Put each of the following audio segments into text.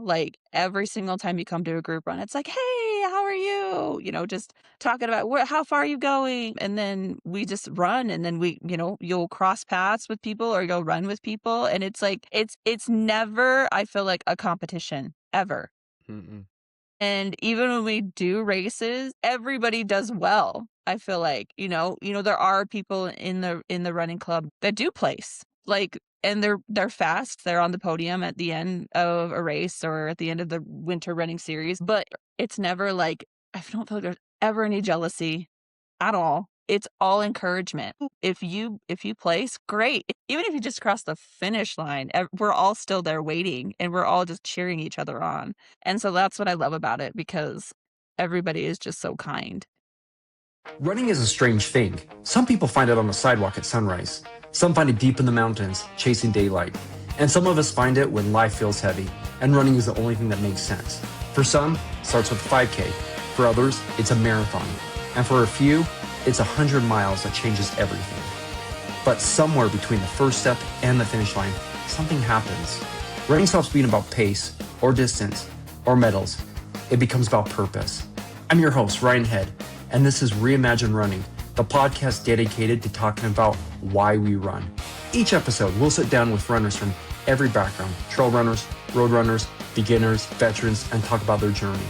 Like every single time you come to a group run, it's like, "Hey, how are you?" Just talking about how far are you going? And then we just run and then you'll cross paths with people or you'll run with people. And it's like, it's never, I feel like, a competition ever. Mm-mm. And even when we do races, everybody does well. I feel like, there are people in the running club that do place. Like, and they're fast. They're on the podium at the end of a race or at the end of the winter running series, but it's never like, I don't feel like there's ever any jealousy at all. It's all encouragement. If you place, great. Even if you just cross the finish line, we're all still there waiting and we're all just cheering each other on. And so that's what I love about it because everybody is just so kind. Running is a strange thing. Some people find it on the sidewalk at sunrise. Some find it deep in the mountains, chasing daylight. And some of us find it when life feels heavy, and running is the only thing that makes sense. For some, it starts with 5K. For others, it's a marathon. And for a few, it's 100 miles that changes everything. But somewhere between the first step and the finish line, something happens. Running stops being about pace, or distance, or medals. It becomes about purpose. I'm your host, Ryan Head, and this is Reimagine Running, the podcast dedicated to talking about why we run. Each episode, we'll sit down with runners from every background, trail runners, road runners, beginners, veterans, and talk about their journey.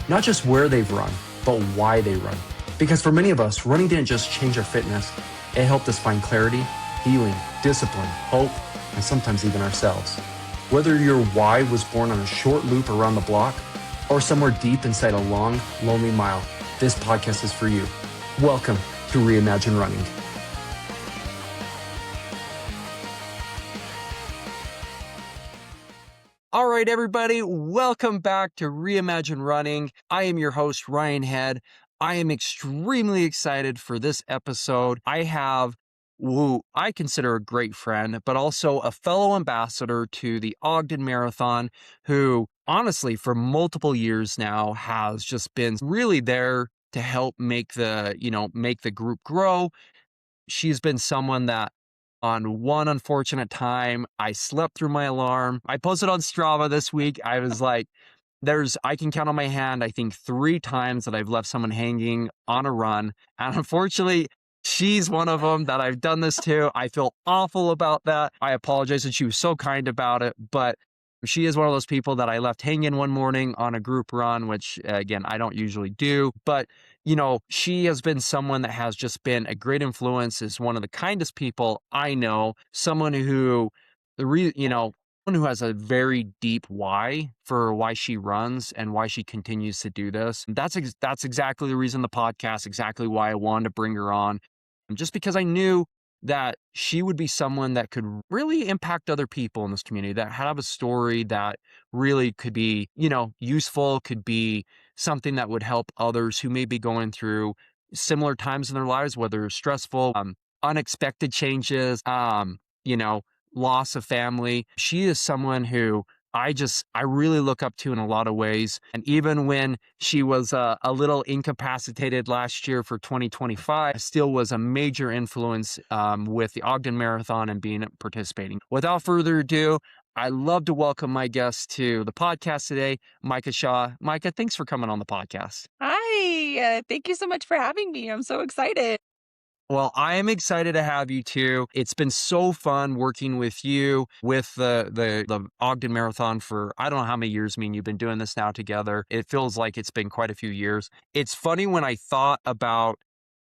Not just where they've run, but why they run. Because for many of us, running didn't just change our fitness, it helped us find clarity, healing, discipline, hope, and sometimes even ourselves. Whether your why was born on a short loop around the block or somewhere deep inside a long, lonely mile, this podcast is for you. Welcome to Reimagine Running. All right, everybody, welcome back to Reimagine Running. I am your host, Ryan Head. I am extremely excited for this episode. I have who I consider a great friend, but also a fellow ambassador to the Ogden Marathon, who honestly, for multiple years now, has just been really there to help make the group grow. She's been someone that on one unfortunate time, I slept through my alarm. I posted on Strava this week. I was like, I can count on my hand, I think 3 times that I've left someone hanging on a run. And unfortunately, she's one of them that I've done this to. I feel awful about that. I apologize, and she was so kind about it. But she is one of those people that I left hanging one morning on a group run, which again, I don't usually do. But, she has been someone that has just been a great influence, is one of the kindest people I know, someone who, someone who has a very deep why for why she runs and why she continues to do this. That's exactly the reason the podcast, exactly why I wanted to bring her on. And just because I knew that she would be someone that could really impact other people in this community, that have a story that really could be, useful, could be something that would help others who may be going through similar times in their lives, whether stressful, unexpected changes, loss of family. She is someone who I really look up to in a lot of ways. And even when she was a little incapacitated last year for 2025, still was a major influence with the Ogden Marathon and participating. Without further ado, I'd love to welcome my guest to the podcast today, Mika Shaw. Mika, thanks for coming on the podcast. Hi, thank you so much for having me. I'm so excited. Well, I am excited to have you too. It's been so fun working with you with the Ogden Marathon for I don't know how many years. I mean, you've been doing this now together. It feels like it's been quite a few years. It's funny when I thought about,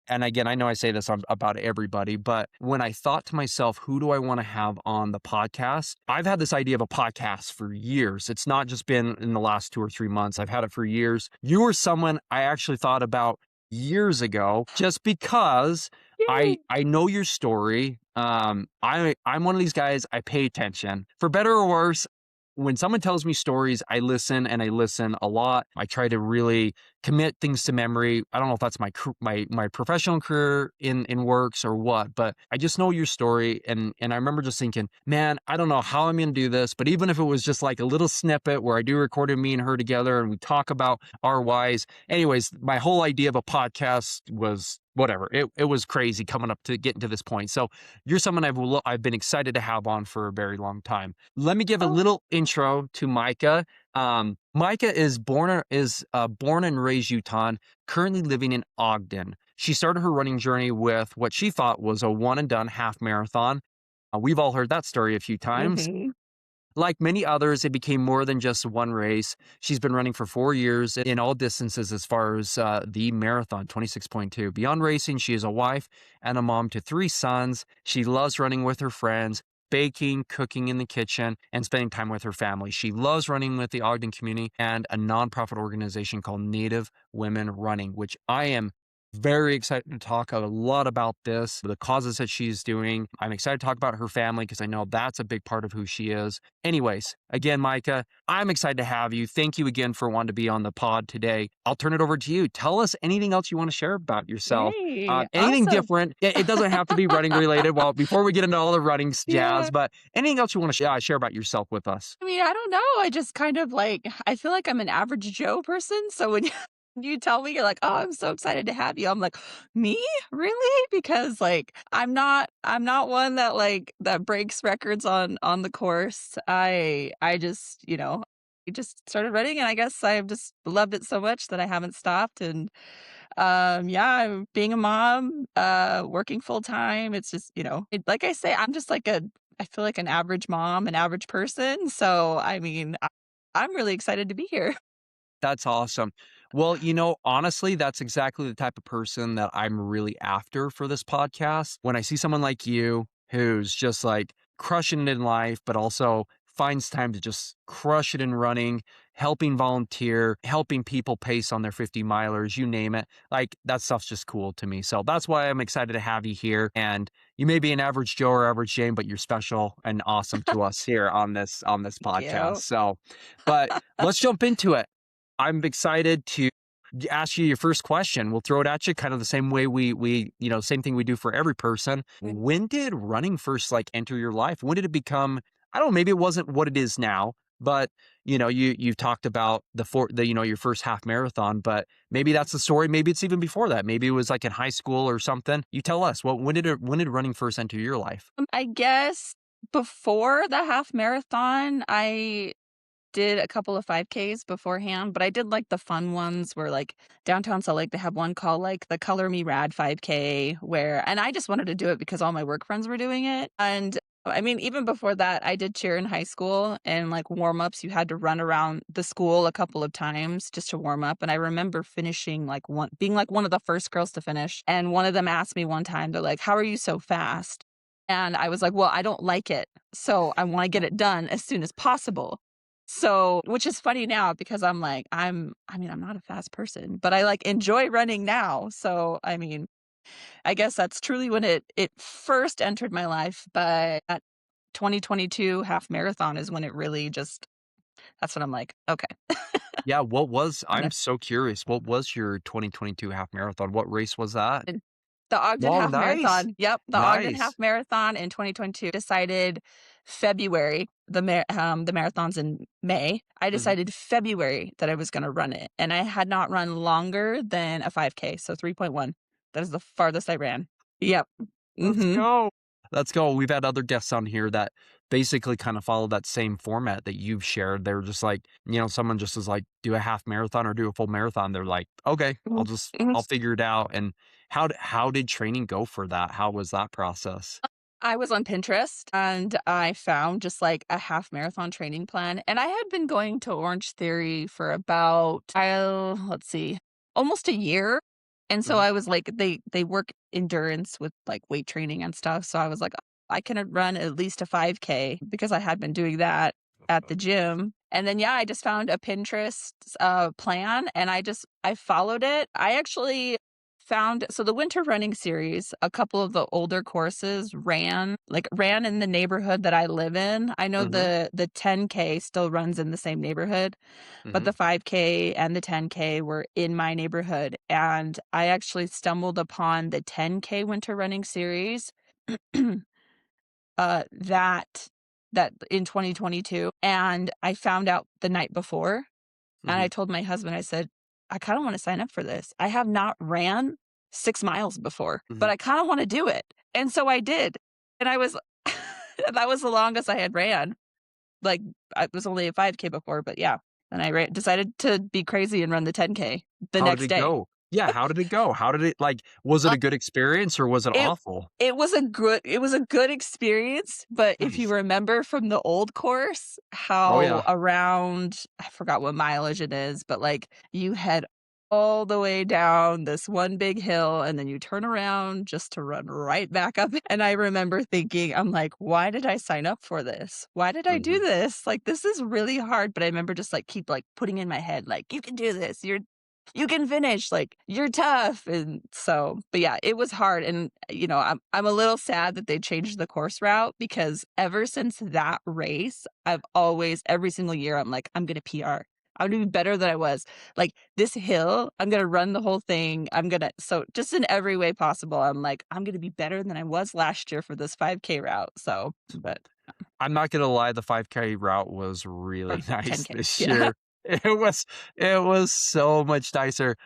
and again, I know I say this about everybody, but when I thought to myself, who do I want to have on the podcast? I've had this idea of a podcast for years. It's not just been in the last 2 or 3 months. I've had it for years. You were someone I actually thought about years ago, just because Yay. I know your story. I'm one of these guys, I pay attention. For better or worse, when someone tells me stories, I listen, and I listen a lot. I try to really commit things to memory. I don't know if that's my professional career in works or what, but I just know your story. And I remember just thinking, man, I don't know how I'm going to do this, but even if it was just like a little snippet where I do record me and her together and we talk about our whys. Anyways, my whole idea of a podcast was whatever. It was crazy coming up to getting to this point. So you're someone I've been excited to have on for a very long time. Let me give a Oh, little intro to Mika. Micah is born and raised Utah, currently living in Ogden. She started her running journey with what she thought was a one and done half marathon. We've all heard that story a few times. Mhm. Like many others, it became more than just one race. She's been running for 4 years in all distances as far as the marathon, 26.2. Beyond racing, she is a wife and a mom to three sons. She loves running with her friends, baking, cooking in the kitchen, and spending time with her family. She loves running with the Ogden community and a nonprofit organization called Native Women Running, which I am very excited to talk a lot about this, the causes that she's doing. I'm excited to talk about her family because I know that's a big part of who she is. Anyways, again, Micah, I'm excited to have you. Thank you again for wanting to be on the pod today. I'll turn it over to you. Tell us anything else you want to share about yourself. Yay, Anything awesome. different. It doesn't have to be running related. Well, before we get into all the running Yeah. jazz, but anything else you want to share about yourself with us? I mean, I don't know, I just kind of, like I feel like I'm an average Joe person, so when you tell me, you're like, "Oh, I'm so excited to have you," I'm like, "Me? Really?" Because, like, I'm not one that, like, that breaks records on the course. I just, I just started running, and I guess I've just loved it so much that I haven't stopped, and, yeah, I'm being a mom, working full time, it's just, like I say, I'm just like I feel like an average mom, an average person, so, I mean, I'm really excited to be here. That's awesome. Well, honestly, that's exactly the type of person that I'm really after for this podcast. When I see someone like you who's just like crushing it in life, but also finds time to just crush it in running, helping volunteer, helping people pace on their 50 milers, you name it. Like that stuff's just cool to me. So that's why I'm excited to have you here. And you may be an average Joe or average Jane, but you're special and awesome to us here on this Thank podcast. you. So, but let's jump into it. I'm excited to ask you your first question. We'll throw it at you kind of the same way same thing we do for every person. When did running first like enter your life? When did it become, I don't know, maybe it wasn't what it is now, but you've talked about your first half marathon, but maybe that's the story. Maybe it's even before that. Maybe it was like in high school or something. You tell us. When did running first enter your life? I guess before the half marathon, I did a couple of 5Ks beforehand, but I did, like, the fun ones where, like, downtown Salt Lake, they have one called, like, the Color Me Rad 5K and I just wanted to do it because all my work friends were doing it, and, I mean, even before that, I did cheer in high school, and, like, warm-ups, you had to run around the school a couple of times just to warm up, and I remember finishing, like, one of the first girls to finish, and one of them asked me one time, they're like, "How are you so fast?" And I was like, "Well, I don't like it, so I wanna get it done as soon as possible." So which is funny now because I'm like, I'm not a fast person, but I, like, enjoy running now. So, I mean, I guess that's truly when it first entered my life, but at 2022 half marathon is when it really just that's when I'm like, "Okay, Yeah, gonna" I'm so curious. What was your 2022 half marathon? What race was that? and the Ogden Oh, Half nice. Marathon. Yep, the Ogden Half Nice. Marathon in 2022. Decided February, the marathon's in May. I Mhm. decided February that I was gonna run it, and I had not run longer than a 5K, so 3.1. That is the farthest I ran. Yep. Let's Mhm. go. Let's go. We've had other guests on here that basically kind of follow that same format that you've shared. They're just like, someone just is like, do a half marathon or do a full marathon. They're like, okay, Mhm. Mhm. I'll figure it out. And how did training go for that? How was that process? I was on Pinterest and I found just like a half marathon training plan. And I had been going to Orange Theory for about, let's see, almost a year. And so Mhm. I was like, they work endurance with like weight training and stuff. So I was like, I can run at least a 5K because I had been doing that at the gym. And then yeah, I just found a Pinterest plan and I followed it. I actually found so the winter running series, a couple of the older courses ran in the neighborhood that I live in. I know Mhm. the 10K still runs in the same neighborhood, but Mhm. the 5K and the 10K were in my neighborhood, and I actually stumbled upon the 10K winter running series, that in 2022, and I found out the night before, and I Mhm. told my husband, I said, "I kinda wanna sign up for this. I have not ran 6 miles before, but Mhm. I kinda wanna do it." And so I did, and I was that was the longest I had ran. Like, I was only a 5K before, but yeah. And I decided to be crazy and run the 10K the How did next it day. go? Yeah, how did it go? How did it like, was it Uh, a good experience or was it it awful? it was a good experience, but if you Nice. remember from the old course, Oh, how yeah. around I forgot what mileage it is, but, like, you head all the way down this one big hill, and then you turn around just to run right back up, and I remember thinking, I'm like, "Why did I sign up for this? Why did I do Mhm. this? Like, this is really hard," but I remember just, like, keep, like, putting in my head, like, "You can do this. You can finish, like, you're tough," and so but yeah, it was hard, and, I'm a little sad that they changed the course route because ever since that race, I've always every single year, I'm like, "I'm gonna PR. I'm gonna be better than I was. Like, this hill, I'm gonna run the whole thing, I'm gonna" so just in every way possible, I'm like, "I'm gonna be better than I was last year for this 5K route," so but I'm not gonna lie, the 5K route was or really nice 10K, this yeah. year. It was it was so much nicer.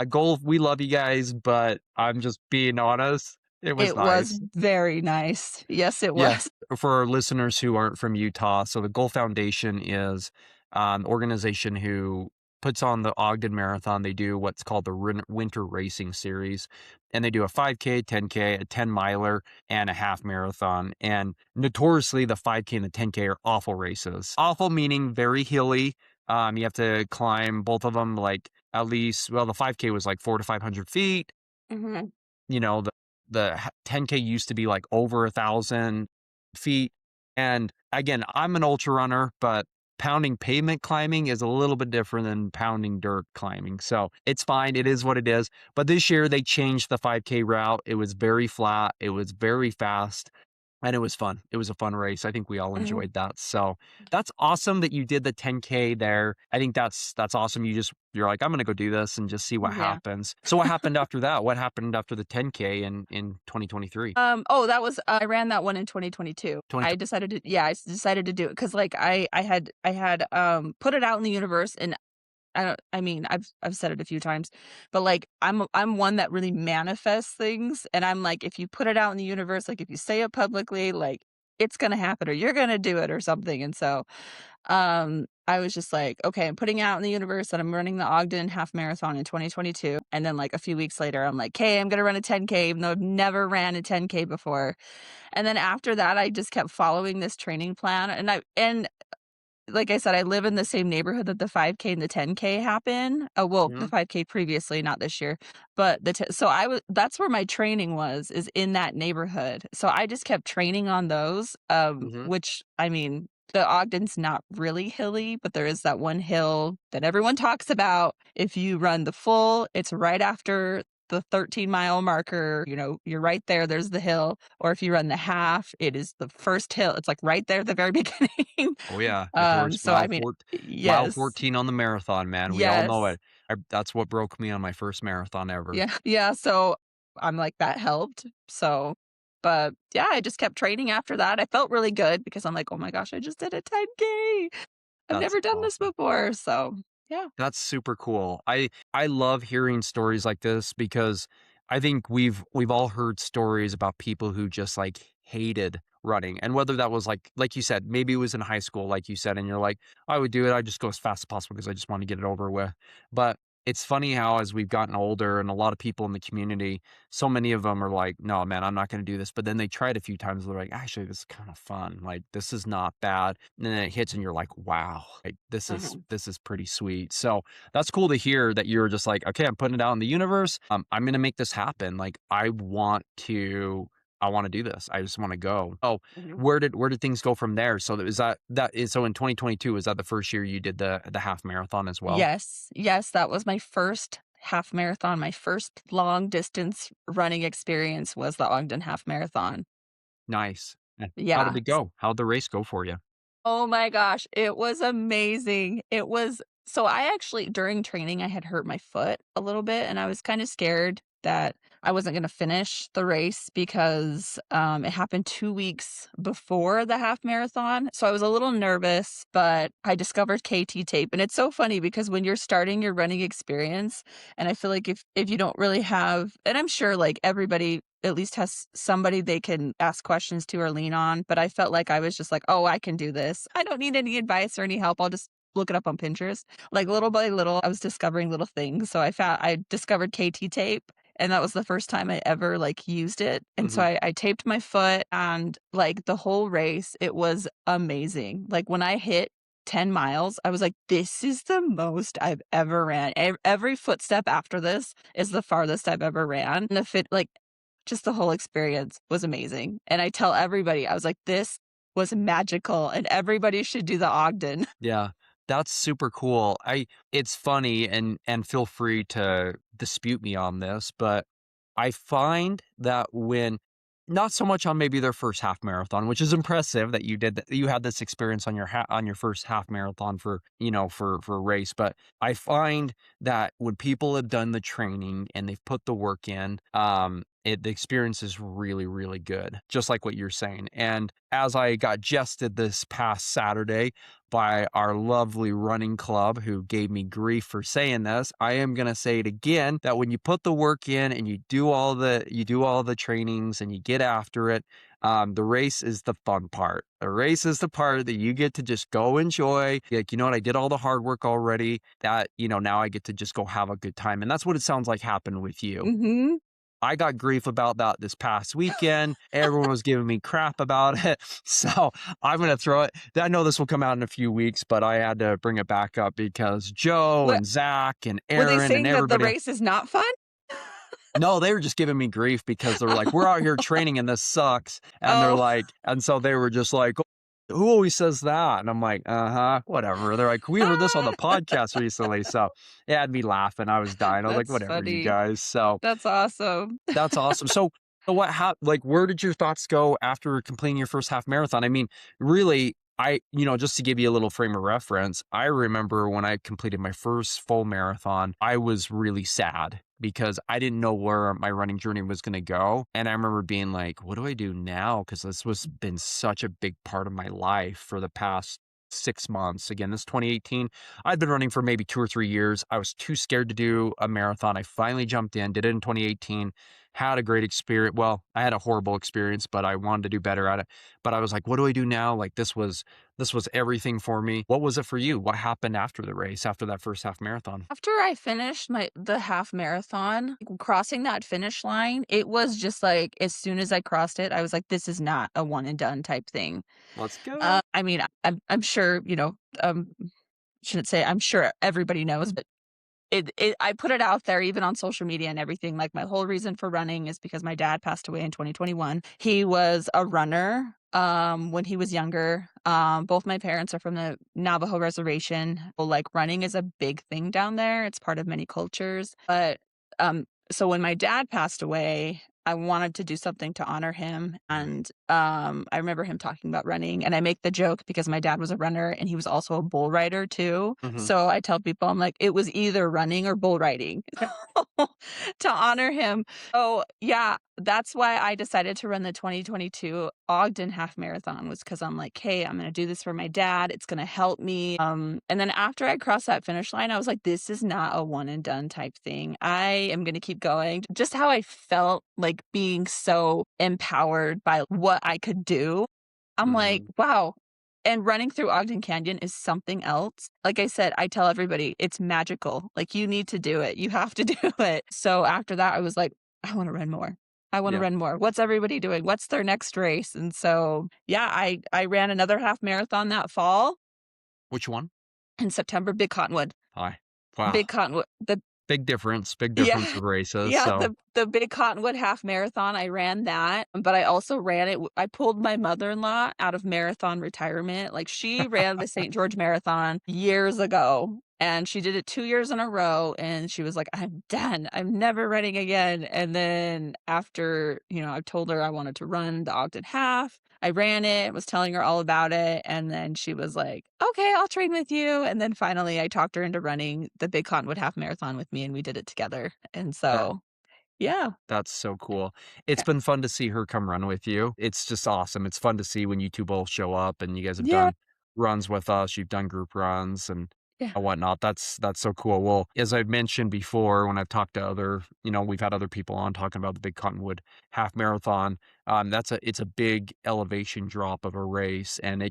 Goal, we love you guys, but I'm just being honest, it was It was nice. very nice. Yes, it Yeah, was. for our listeners who aren't from Utah, so the Goal Foundation is an organization who puts on the Ogden Marathon. They do what's called the Winter Racing Series, and they do a 5K, 10K, a 10 miler, and a half marathon. And notoriously, the 5K and the 10K are awful races. Awful meaning very hilly. You have to climb both of them like at least, well, the 5K was like 400 to 500 feet. Mhm. You know, the 10K used to be like over 1,000 feet. And again, I'm an ultra runner, but pounding pavement climbing is a little bit different than pounding dirt climbing. So it's fine. It is what it is. But this year they changed the 5K route. It was very flat. It was very fast. And it was fun. It was a fun race. I think we all Mhm. enjoyed that. So that's awesome that you did the 10K there. I think that's awesome. You're like, I'm gonna go do this and just see what Yeah. happens. So what happened after that? What happened after the 10K in 2023? Oh, that was I ran that one in 2022. 20 I decided to do it because like, I had put it out in the universe, and I mean, I've said it a few times, but, like, I'm one that really manifests things, and I'm like, if you put it out in the universe, like, if you say it publicly, like, it's gonna happen or you're gonna do it or something, and so I was just like, "Okay, I'm putting out in the universe that I'm running the Ogden Half Marathon in 2022." And then, like, a few weeks later, I'm like, "Hey, I'm gonna run a 10K," even though I've never ran a 10K before. And then after that, I just kept following this training plan, and like I said, I live in the same neighborhood that the 5K and the 10K happen. Oh, well, the Mhm, 5K previously, not this year, but so I was that's where my training was, is in that neighborhood. So I just kept training on those, mhm. which I mean, the Ogden's not really hilly, but there is that one hill that everyone talks about. If you run the full, it's right after the 13-mile marker, you're right there, there's the hill. Or if you run the half, it is the first hill. It's like right there at the very beginning. Oh yeah, notorious So I mean mile yes. 14 on the marathon, man. We all know Yes. it. That's what broke me on my first marathon ever. Yeah, yeah, so I'm like, that helped. So but yeah, I just kept training after that. I felt really good because I'm like, "Oh my gosh, I just did a 10K. I've That's never done this awesome. before." So, yeah. That's super cool. I love hearing stories like this because I think we've all heard stories about people who just like hated running. And whether that was like you said, maybe it was in high school, like you said, and you're like, I would do it. I just go as fast as possible because I just want to get it over with. But it's funny how as we've gotten older and a lot of people in the community, so many of them are like, no, man, I'm not going to do this. But then they try it a few times. They're like, actually, this is kind of fun. Like, this is not bad. And then it hits and you're like, wow, like Mhm, this is pretty sweet. So that's cool to hear that you're just like, okay, I'm putting it out in the universe. I'm gonna make this happen. Like I want to do this. I just want to go. Oh, mhm. where did things go from there? So that is so in 2022, is that the first year you did the half marathon as well? Yes, yes, that was my first half marathon. My first long distance running experience was the Ogden Half Marathon. Nice. How did Yeah. it go? How'd the race go for you? Oh my gosh, it was amazing. It was so I actually during training, I had hurt my foot a little bit, and I was kinda scared that I wasn't gonna finish the race because, it happened 2 weeks before the half marathon, so I was a little nervous, but I discovered KT tape, and it's so funny because when you're starting your running experience, and I feel like if you don't really have and I'm sure, like, everybody at least has somebody they can ask questions to or lean on, but I felt like I was just like, "Oh, I can do this. I don't need any advice or any help. I'll just look it up on Pinterest. Like, little by little, I was discovering little things, so I discovered KT tape, and that was the first time I ever, like, used it, and so Mhm. I taped my foot, and, like, the whole race, it was amazing. Like, when I hit 10 miles, I was like, "This is the most I've ever ran." Every footstep after this is the farthest I've ever ran, and the fit like, just the whole experience was amazing, and I tell everybody, I was like, "This was magical, and everybody should do the Ogden." Yeah, that's super cool. It's funny, and feel free to dispute me on this, but I find that when not so much on maybe their first half marathon, which is impressive that you had this experience on on your first half marathon for, for a race, but I find that when people have done the training and they've put the work in, the experience is really, really good, just like what you're saying. And as I got jested this past Saturday by our lovely running club who gave me grief for saying this, I am going to say it again that when you put the work in and you do all the trainings and you get after it, the race is the fun part. The race is the part that you get to just go enjoy. Like, you know what? I did all the hard work already. That, now I get to just go have a good time. And that's what it sounds like happened with you. Mhm. I got grief about that this past weekend. Everyone was giving me crap about it. So I'm going to throw it. I know this will come out in a few weeks, but I had to bring it back up because Joe What and Zach and were they Aaron and saying that the everybody. race is not fun? No, they were just giving me grief because they were like, we're out here training and this sucks. And they're Oh, like, and so they were just like, who always says that? And I'm like, uh-huh, whatever. They're like, we heard this on the podcast recently. So it had me laughing. I was dying. I was like, that's whatever, you funny. guys. So That's awesome. that's awesome. So what like where did your thoughts go after completing your first half marathon? I mean, really, just to give you a little frame of reference, I remember when I completed my first full marathon, I was really sad because I didn't know where my running journey was going to go. And I remember being like, what do I do now? Because this was been such a big part of my life for the past 6 months. Again, this 2018. I'd been running for maybe 2 or 3 years. I was too scared to do a marathon. I finally jumped in, did it in 2018, had a great experience. Well, I had a horrible experience, but I wanted to do better at it. But I was like, what do I do now? Like this was everything for me. What was it for you? What happened after the race, after that first half marathon? After I finished the half marathon, crossing that finish line, it was just like, as soon as I crossed it, I was like, "This is not a one and done type thing." Let's go. I mean, I'm sure, shouldn't say I'm sure everybody knows, but I put it out there even on social media and everything, like, my whole reason for running is because my dad passed away in 2021. He was a runner, when he was younger. Both my parents are from the Navajo reservation. Well, like, running is a big thing down there, it's part of many cultures, but, so when my dad passed away, I wanted to do something to honor him, and, I remember him talking about running, and I make the joke because my dad was a runner, and he was also a bull rider too, Hmm. so I tell people, I'm like, "It was either running or bull riding," to honor him. Oh, yeah, that's why I decided to run the 2022 Ogden Half Marathon was because 'cause I'm like, "Hey, I'm gonna do this for my dad, it's gonna help me," and then after I crossed that finish line, I was like, "This is not a one and done type thing. I am gonna keep going." Just how I felt, like, being so empowered by what I could do, I'm like, Hmm. "Wow." And running through Ogden Canyon is something else. Like I said, I tell everybody, it's magical. Like, you need to do it. You have to do it. So after that, I was like, "I wanna run more. I wanna Yeah. run more. What's everybody doing? What's their next race?" And so, yeah, I ran another half marathon that fall Which one? in September, Big Cottonwood. Hi. Wow. Big Cottonwood. The Big difference Yeah. of races. Yeah, So the Big Cottonwood Half Marathon, I ran that, but I also ran it I pulled my mother-in-law out of marathon retirement, like, she ran the St. George Marathon years ago, and she did it 2 years in a row, and she was like, "I'm done, I'm never running again," and then after, I told her I wanted to run the Ogden Half, I ran it, was telling her all about it, and then she was like, "Okay, I'll train with you," and then finally I talked her into running the Big Cottonwood Half Marathon with me, and we did it together, and that so, yeah. That's so cool. It's been fun to see her come run with you. It's just awesome. It's fun to see when you 2 both show up and you guys have Yeah, done runs with us, you've done group runs yeah. and whatnot. That's so cool. Well, as I've mentioned before, when I've talked to we've had other people on talking about the Big Cottonwood Half Marathon, it's a big elevation drop of a race, and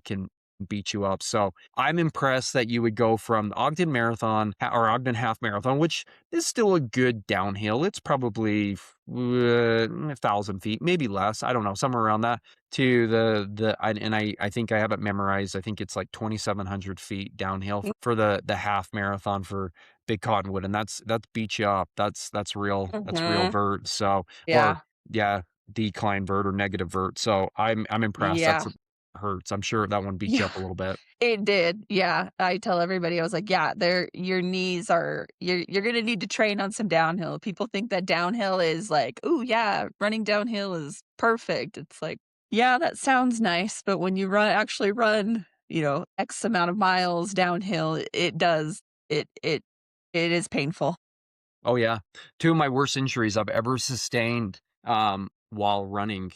beat you up. So I'm impressed that you would go from the Ogden Marathon or Ogden Half Marathon, which is still a good downhill. It's probably 1,000 feet, maybe less. I don't know, somewhere around that. To I think I have it memorized. I think it's like 2,700 feet downhill for the half marathon for Big Cottonwood, and that's beat you up. That's real Mhm. vert. So or Yeah. yeah, decline vert or negative vert. So I'm impressed. Yeah. Hurts. I'm sure that one beat you Yeah. up a little bit. It did, yeah. I tell everybody, I was like, "Yeah, they're your knees are you're gonna need to train on some downhill." People think that downhill is like, "Ooh, yeah, running downhill is perfect." It's like, yeah, that sounds nice, but when you actually run, X amount of miles downhill, it does it is painful. Oh, yeah. 2 of my worst injuries I've ever sustained, while running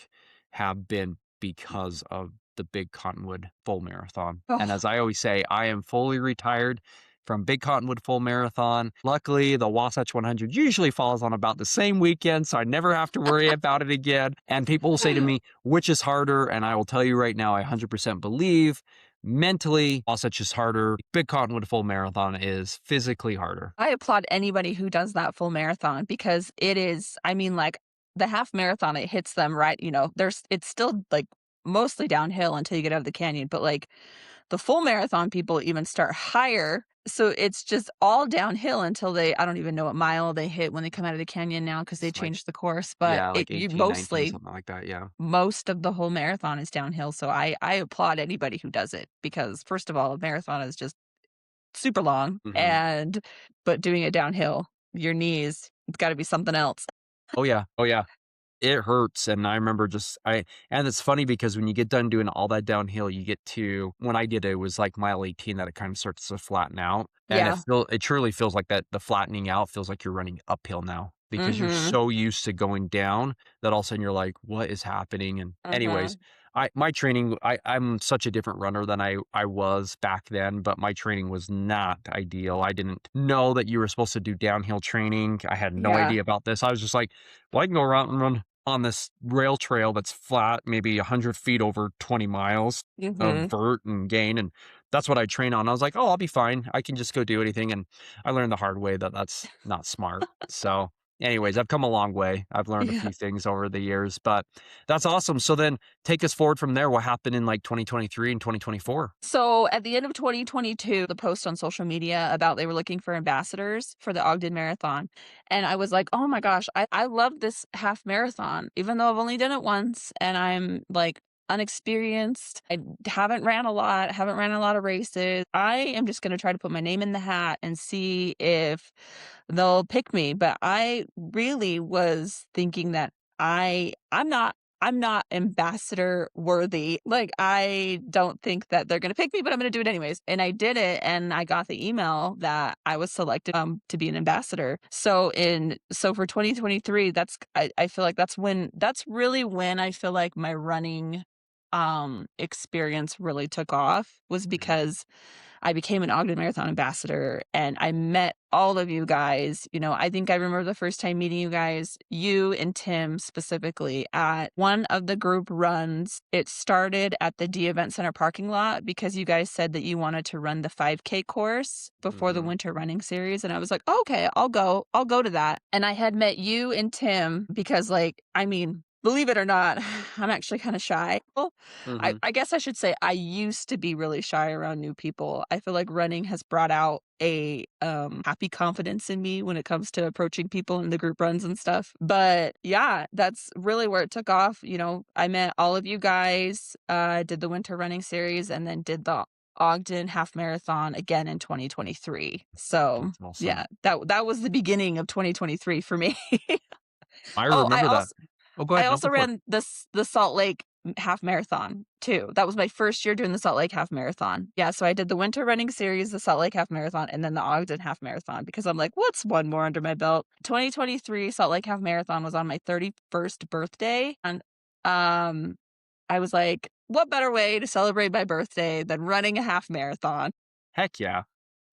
have been because of the Big Cottonwood Full Marathon, and Oh, as I always say, I am fully retired from Big Cottonwood Full Marathon. Luckily, the Wasatch 100 usually falls on about the same weekend, so I never have to worry about it again, and people will say to me, "Which is harder?" And I will tell you right now, I 100% believe mentally, Wasatch is harder. Big Cottonwood Full Marathon is physically harder. I applaud anybody who does that full marathon because it is I mean, like, the half marathon, it hits them right, there's it's still, like, mostly downhill until you get out of the canyon, but, like, the full marathon people even start higher, so it's just all downhill until I don't even know what mile they hit when they come out of the canyon now because they It's like changed the course, but yeah, it like you 18, 19, mostly something like that, yeah. most of the whole marathon is downhill, so I applaud anybody who does it because, first of all, a marathon is just super long Mhm. and but doing it downhill, your knees, it's gotta be something else. Oh, yeah. Oh, yeah. It hurts, and I remember just I and it's funny because when you get done doing all that downhill, you get to when I did it, it was like mile 18 that it kind of starts to flatten out, and Yeah. it truly feels like that the flattening out feels like you're running uphill now because you're Mhm. so used to going down that all of a sudden you're like, "What is happening?" And anyways, Mhm. my training, I'm such a different runner than I was back then, but my training was not ideal. I didn't know that you were supposed to do downhill training. I had no Yeah. idea about this. I was just like, "Well, I can go around and run on this rail trail that's flat, maybe 100 feet over 20 miles of Mhm. vert and gain, and that's what I train on." I was like, "Oh, I'll be fine. I can just go do anything," and I learned the hard way that that's not smart. So, anyways, I've come a long way. I've learned a Yeah. few things over the years, but that's awesome. So then take us forward from there. What happened in, like, 2023 and 2024? So, at the end of 2022, the post on social media about they were looking for ambassadors for the Ogden Marathon, and I was like, "Oh my gosh, I love this half marathon, even though I've only done it once and I'm, like, unexperienced. I haven't ran a lot of races. I am just gonna try to put my name in the hat and see if they'll pick me." But I really was thinking that I'm not ambassador worthy. Like, I don't think that they're gonna pick me, but I'm gonna do it anyways. And I did it, and I got the email that I was selected, to be an ambassador. So for 2023, I feel like that's really when I feel like my running, experience really took off was Mhm, because I became an Ogden Marathon ambassador and I met all of you guys. I think I remember the first time meeting you guys, you and Tim specifically at one of the group runs. It started at the D Event Center parking lot because you guys said that you wanted to run the 5K course before the mhm. winter running series. And I was like, "Oh, okay, I'll go. I'll go to that." And I had met you and Tim because, like, I mean, believe it or not, I'm actually kind of shy. Well, Mhm. I guess I should say I used to be really shy around new people. I feel like running has brought out a, happy confidence in me when it comes to approaching people in the group runs and stuff. But yeah, that's really where it took off. I met all of you guys, did the winter running series, and then did the Ogden half marathon again in 2023. So That's awesome. yeah, that was the beginning of 2023 for me. I Oh, I remember that. also Oh, go I ahead. No, go also for it. ran the Salt Lake half marathon too. That was my first year doing the Salt Lake half marathon. Yeah, so I did the winter running series, the Salt Lake half marathon, and then the Ogden half marathon because I'm like, "What's one more under my belt?" 2023 Salt Lake half marathon was on my 31st birthday, and, um, I was like, "What better way to celebrate my birthday than running a half marathon?" Heck yeah.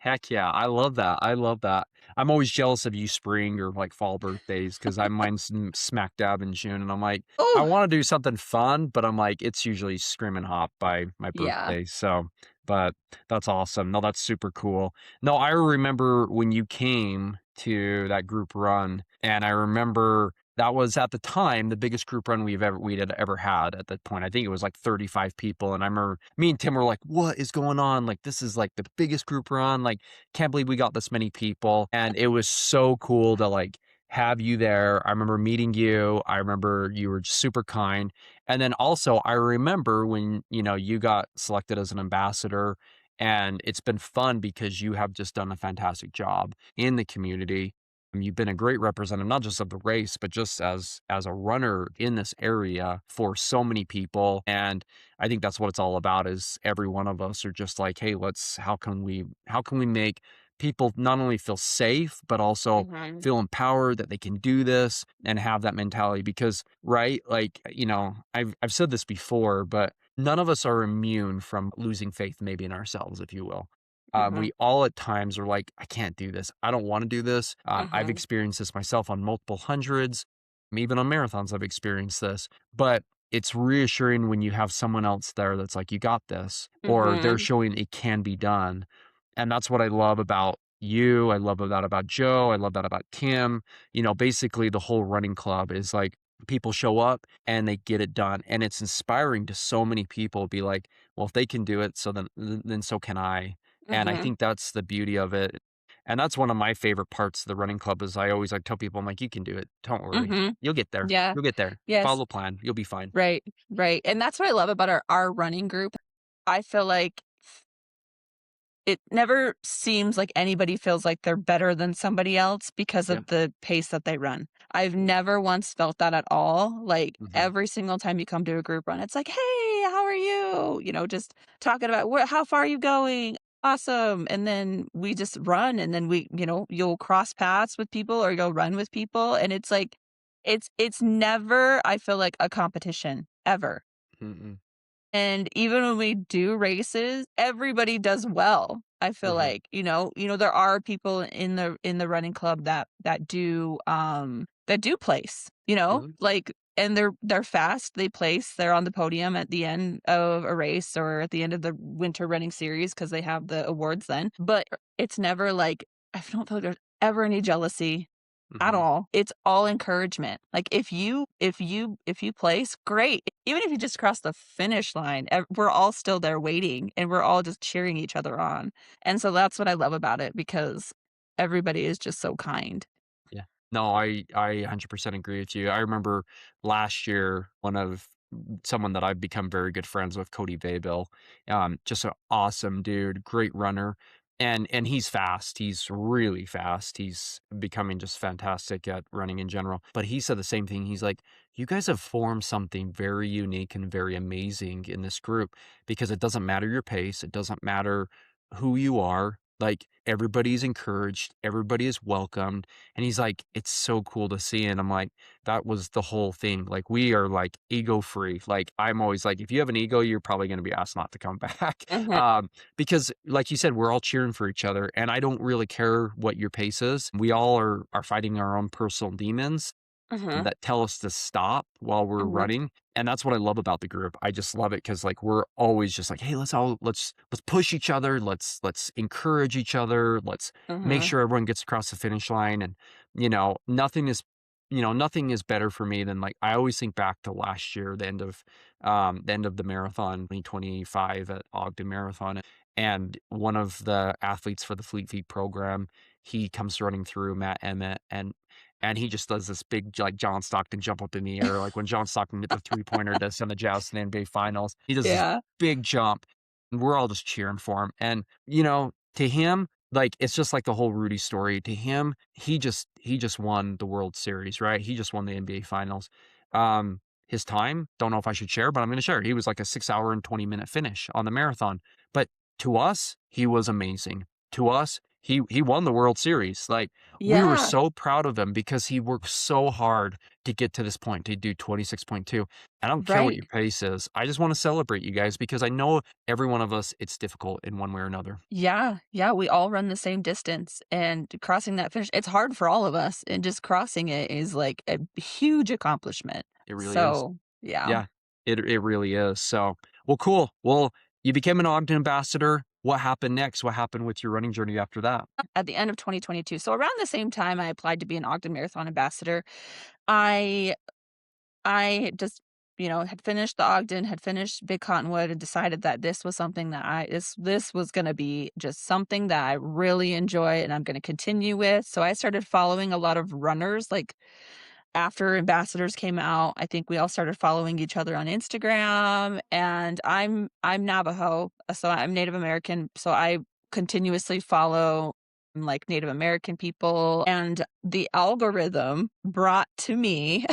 Heck yeah, I love that, I love that. I'm always jealous of you spring or, like, fall birthdays 'cause mine's smack dab in June, and I'm like, I Oh, wanna do something fun, but I'm like, it's usually screaming hot by my yeah. birthday, so but that's awesome. No, that's super cool. No, I remember when you came to that group run, and I remember that was at the time the biggest group run we'd had ever had at that point. I think it was like 35 people. And I remember me and Tim were like, what is going on? Like, this is like the biggest group run. Like, can't believe we got this many people. And it was so cool to like have you there. I remember meeting you. I remember you were super kind. And then also I remember when, you got selected as an ambassador, and it's been fun because you have just done a fantastic job in the community. You've been a great representative, not just of the race, but just as a runner in this area for so many people. And I think that's what it's all about. Is every one of us are just like, hey, how can we make people not only feel safe but also Mhm, feel empowered that they can do this and have that mentality? Because right, like, I've said this before, but none of us are immune from losing faith maybe in ourselves, if you will. mhm, We all at times are like, I can't do this. I don't want to do this. I've mhm, experienced this myself on multiple hundreds, even on marathons, I've experienced this. But it's reassuring when you have someone else there that's like, you got this, or they're mhm, showing it can be done. And that's what I love about you. I love that about Joe. I love that about Tim. Basically, the whole running club is like people show up and they get it done. And it's inspiring to so many people be like, well, if they can do it, so then so can I. And I mhm, think that's the beauty of it. And that's one of my favorite parts of the running club is I always like tell people, I'm like, you can do it. Don't worry. mhm. You'll get there. Yeah. You'll get there. Follow Yes. the plan. You'll be fine. Right, right, and that's what I love about our running group. I feel like it never seems like anybody feels like they're better than somebody else because Yeah. of the pace that they run. I've never once felt that at all. Like, Hmm. every single time you come to a group run, it's like, "Hey, how are you?" Just talking about, "Where how far are you going?" "Awesome," and then we just run, and then you'll cross paths with people or you'll run with people, and it's like it's never, I feel like, a competition, ever. Mm-mm. And even when we do races, everybody does well. I feel Hmm. like, there are people in the running club that do place, Hmm. like, and they're fast, they place, they're on the podium at the end of a race or at the end of the winter running series because they have the awards then. But it's never like, I don't feel like there's ever any jealousy at Hmm. all. It's all encouragement. Like, if you place, great. Even if you just cross the finish line, we're all still there waiting, and we're all just cheering each other on. And so that's what I love about it because everybody is just so kind. Yeah. No, I 100% agree with you. I remember last year, someone that I've become very good friends with, Cody Vaybill, just an awesome dude, great runner. And he's fast. He's really fast. He's becoming just fantastic at running in general. But he said the same thing. He's like, you guys have formed something very unique and very amazing in this group because it doesn't matter your pace. It doesn't matter who you are. Like everybody's encouraged, everybody is welcomed, and he's like, "It's so cool to see," and I'm like, "That was the whole thing." Like, we are, like, ego free. Like, I'm always like, "If you have an ego, you're probably gonna be asked not to come back." Mhm, Because like you said, we're all cheering for each other, and I don't really care what your pace is. We all are fighting our own personal demons mhm, that tell us to stop while we're mhm, running, and that's what I love about the group. I just love it because like, we're always just like, "Hey, let's push each other, let's encourage each other, let's make mhm, sure everyone gets across the finish line," and, nothing is better for me than, like, I always think back to last year, the end of the marathon, 2025 at Ogden Marathon, and one of the athletes for the Fleet Feet program, he comes running through, Matt Emmett, and he just does this big, like, John Stockton jump up in the air, like when John Stockton hit the three-pointer to send the Jazz to the NBA Finals. He does this yeah, big jump, and we're all just cheering for him, and, to him, like, it's just like the whole Rudy story. To him, he just won the World Series, right? He just won the NBA Finals. His time, don't know if I should share, but I'm gonna share. He was like a 6 hour and 20-minute finish on the marathon, but to us, he was amazing. To us, he won the World Series. Like, we were Yeah, so proud of him because he worked so hard to get to this point, to do 26.2. I don't care what right. your pace is. I just wanna celebrate you guys because I know every one of us, it's difficult in one way or another. Yeah, yeah, we all run the same distance, and crossing that finish it's hard for all of us, and just crossing it is, like, a huge accomplishment. It really is. So, yeah. Yeah, it really is. So, well, cool. Well, you became an Ogden ambassador. What happened next? What happened with your running journey after that? At the end of 2022, so around the same time I applied to be an Ogden Marathon ambassador, I I just, had finished the Ogden, had finished Big Cottonwood, and decided that this was something that this was gonna be just something that I really enjoy and I'm gonna continue with. So I started following a lot of runners, like, after ambassadors came out, I think we all started following each other on Instagram, and I'm Navajo, so I'm Native American, so I continuously follow, like, Native American people, and the algorithm brought to me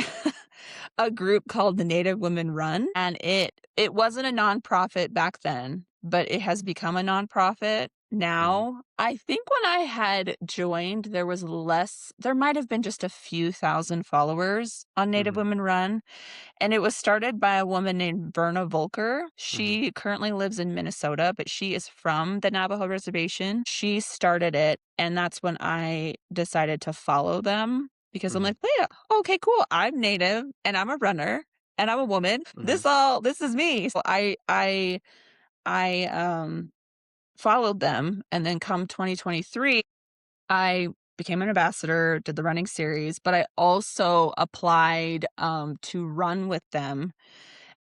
a group called the Native Women Run, and it wasn't a nonprofit back then, but it has become a nonprofit Mhm, now. I think when I had joined, there might have been just a few thousand followers on Native mhm, Women Run, and it was started by a woman named Verna Volker. mhm, She currently lives in Minnesota, but she is from the Navajo reservation. She started it, and that's when I decided to follow them because I'm mhm, like, "Yeah, okay, cool. I'm Native and I'm a runner and I'm a woman. mhm, This is me." So I followed them, and then come 2023, I became an ambassador, did the running series, but I also applied, to run with them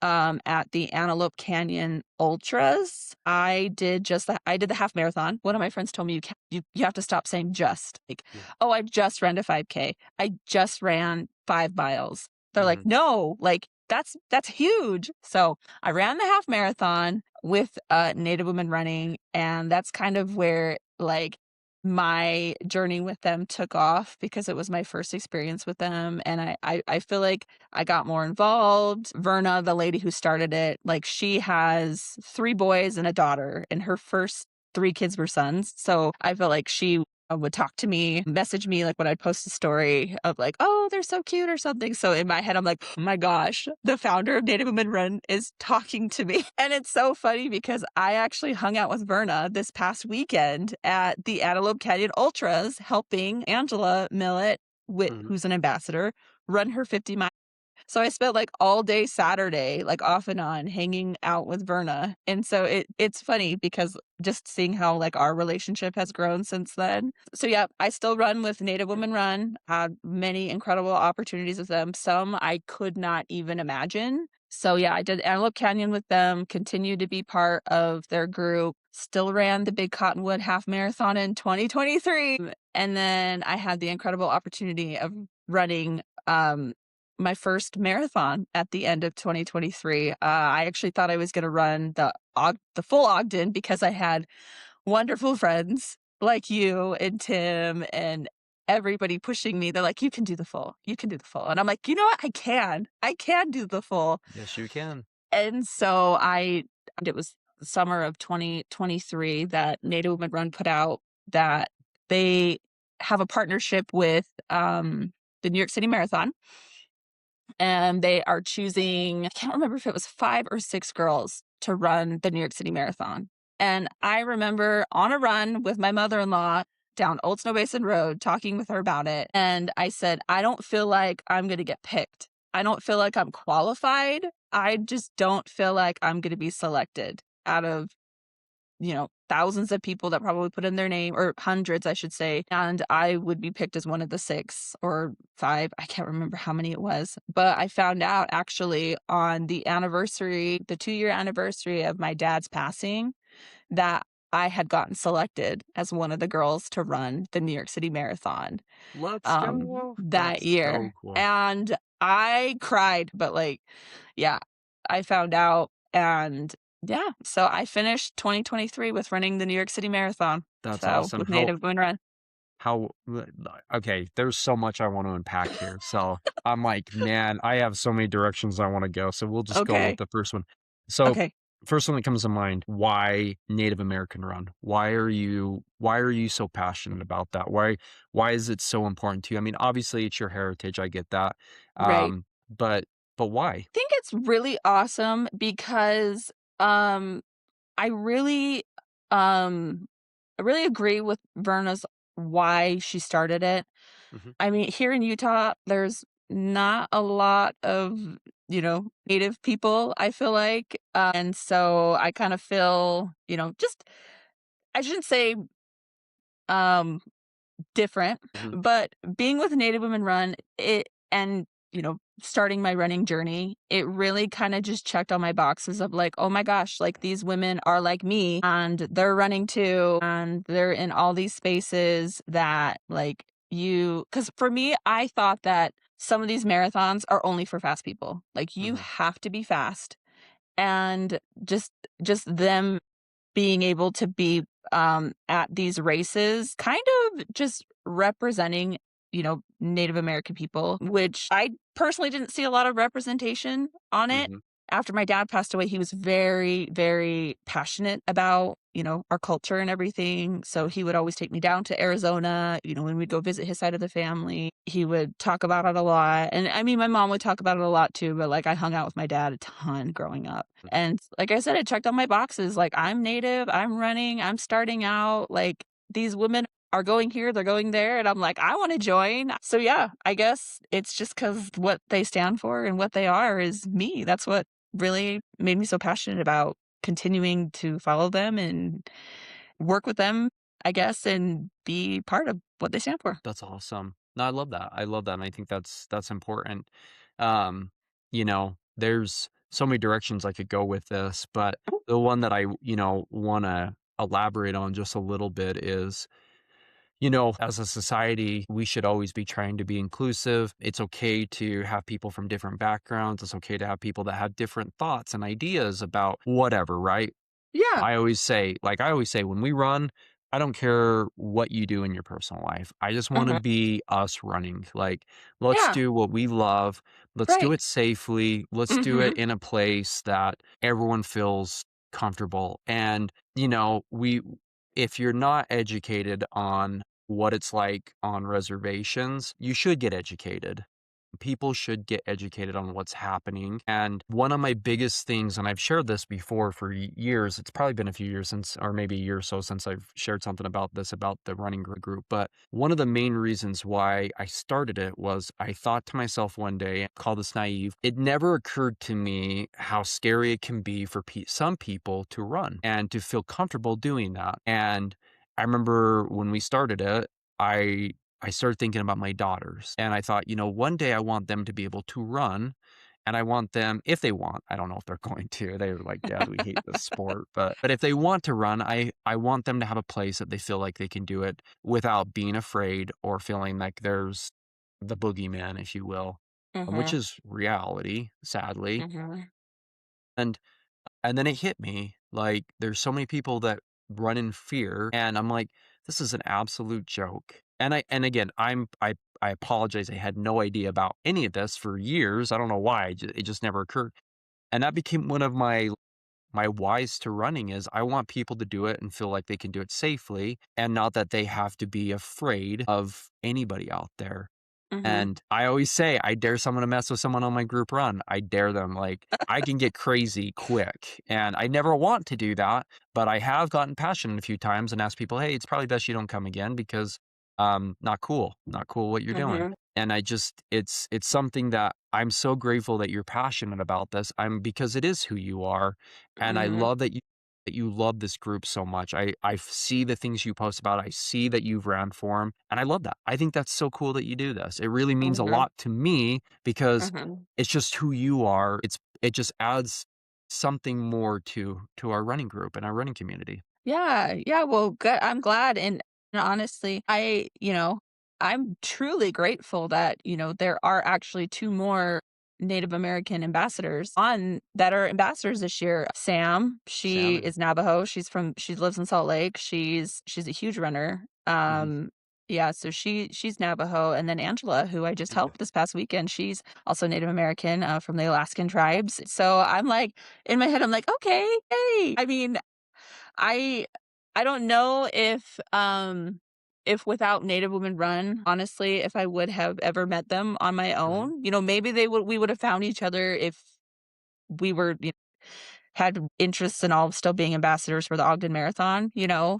at the Antelope Canyon Ultras. I did the half marathon. One of my friends told me you have to stop saying just. Like, yeah, "Oh, I just ran a 5K. I just ran 5 miles." They're like, mhm, "No, like, that's huge." So, I ran the half marathon with, Native Women Running, and that's kind of where, like, my journey with them took off because it was my first experience with them, and I feel like I got more involved. Verna, the lady who started it, like, she has 3 boys and a daughter, and her first 3 kids were sons, so I felt like she, would talk to me, message me, like, when I'd post a story of, like, "Oh, they're so cute," or something, so in my head, I'm like, "Oh my gosh, the founder of Native Women Run is talking to me," and it's so funny because I actually hung out with Verna this past weekend at the Antelope Canyon Ultras helping Angela Millett, mhm. who's an ambassador, run her 50 mile. So I spent, like, all day Saturday, like, off and on hanging out with Verna, and so it's funny because just seeing how, like, our relationship has grown since then. So, yeah, I still run with Native Women Run, had many incredible opportunities with them, some I could not even imagine. So, yeah, I did Antelope Canyon with them, continued to be part of their group, still ran the Big Cottonwood Half Marathon in 2023, and then I had the incredible opportunity of running, my first marathon at the end of 2023. I actually thought I was gonna run the full Ogden because I had wonderful friends like you and Tim and everybody pushing me. They're like, "You can do the full. You can do the full." And I'm like, "You know what? I can. I can do the full." Yes, you can. And so it was the summer of 2023 that Native Women Run put out that they have a partnership with, the New York City Marathon, and they are choosing, I can't remember if it was 5 or 6 girls to run the New York City Marathon. And I remember on a run with my mother-in-law down Old Snow Basin Road talking with her about it, and I said, "I don't feel like I'm gonna get picked. I don't feel like I'm qualified. I just don't feel like I'm gonna be selected out of, thousands of people that probably put in their name, or hundreds, I should say, and I would be picked as one of the 6 or 5, I can't remember how many it was, but I found out actually on the 2-year anniversary of my dad's passing, that I had gotten selected as one of the girls to run the New York City Marathon, Let's go. that That's year, so cool. and I cried, but, like, yeah, I found out, and yeah, so I finished 2023 with running the New York City Marathon, That's so awesome. with Native Women Run. How okay, there's so much I want to unpack here. So, I'm like, "Man, I have so many directions I wanna go." So, we'll just go with Okay, the first one. So, okay. First one that comes to mind, why Native American Run? Why are you so passionate about that? Why is it so important to you? I mean, obviously it's your heritage, I get that. Right. But why? Think it's really awesome because, um, I really, um, I really agree with Verna's why she started it. Mhm, I mean, here in Utah, there's not a lot of, native people, I feel like, and so I kind of feel, just I shouldn't say, um different, mhm, but being with Native Women Run, it and, starting my running journey, it really kinda just checked all my boxes of like, "Oh my gosh, like, these women are like me, and they're running too, and they're in all these spaces that, like, because for me, I thought that some of these marathons are only for fast people. Like, you mhm, have to be fast, and just them being able to be, at these races, kind of just representing, Native American people, which I personally didn't see a lot of representation on it. mhm, After my dad passed away, he was very, very passionate about, our culture and everything. So he would always take me down to Arizona, when we'd go visit his side of the family. He would talk about it a lot. And I mean, my mom would talk about it a lot too, but like I hung out with my dad a ton growing up. mhm. And like I said, it checked all my boxes. Like, I'm native, I'm running, I'm starting out. Like, these women are going here, they're going there. And I'm like, I want to join. So, yeah, I guess it's just because what they stand for and what they are is me. That's what really made me so passionate about continuing to follow them and work with them, I guess, and be part of what they stand for. That's awesome. No, I love that. I love that, and I think that's important. Um, there's so many directions I could go with this, but the one that I, wanna elaborate on just a little bit is, as a society, we should always be trying to be inclusive. It's okay to have people from different backgrounds. It's okay to have people that have different thoughts and ideas about whatever, right? Yeah. I always say when we run, I don't care what you do in your personal life. I just want to Mhm. be us running. Like, let's Yeah. do what we love. Let's do Right. it safely. Let's do it Hmm. in a place that everyone feels comfortable. And, if you're not educated on what it's like on reservations, you should get educated. People should get educated on what's happening. And one of my biggest things, and I've shared this before for years, it's probably been a few years since, or maybe a year or so since I've shared something about this, about the running group. But one of the main reasons why I started it was I thought to myself one day, call this naive, it never occurred to me how scary it can be for some people to run and to feel comfortable doing that. And I remember when we started it, I I started thinking about my daughters, and I thought, one day I want them to be able to run, and I want them, if they want, I don't know if they're going to. They're like, "Dad, we hate this sport." But if they want to run, I want them to have a place that they feel like they can do it without being afraid or feeling like there's the boogeyman, if you will, which Hmm. is reality, sadly. Hmm. And and then it hit me, like, there's so many people that run in fear, and I'm like, "This is an absolute joke." And again, I apologize, I had no idea about any of this for years, I don't know why, it just never occurred. And that became one of my whys to running is I want people to do it and feel like they can do it safely, and not that they have to be afraid of anybody out there. Hmm. And I always say, I dare someone to mess with someone on my group run. I dare them. Like, I can get crazy quick. And I never want to do that, but I have gotten passionate a few times and asked people, hey, it's probably best you don't come again because not cool. Not cool what you're doing. Hmm. And it's something that I'm so grateful that you're passionate about this. Because it is who you are. And I Hmm. love that you love this group so much. I see the things you post about. I see that you've ran for them, and I love that. I think that's so cool that you do this. It really means a Hmm. lot to me because Hmm. it's just who you are. It just adds something more to our running group and our running community. Yeah, yeah, well, good, I'm glad, and honestly, I'm truly grateful that, there are actually 2 more Native American ambassadors on that are ambassadors this year. Sam, she Salmon. is Navajo, she lives in Salt Lake, she's a huge runner, Mhm. Yeah, so she's Navajo, and then Angela, who I just Mhm. helped this past weekend, she's also Native American, from the Alaskan tribes. So I'm like, in my head, I'm like, okay, hey. I mean, I I don't know if without Native Women Run, honestly, if I would have ever met them on my Mhm. own. Maybe we would have found each other if we were had interests in all still being ambassadors for the Ogden Marathon,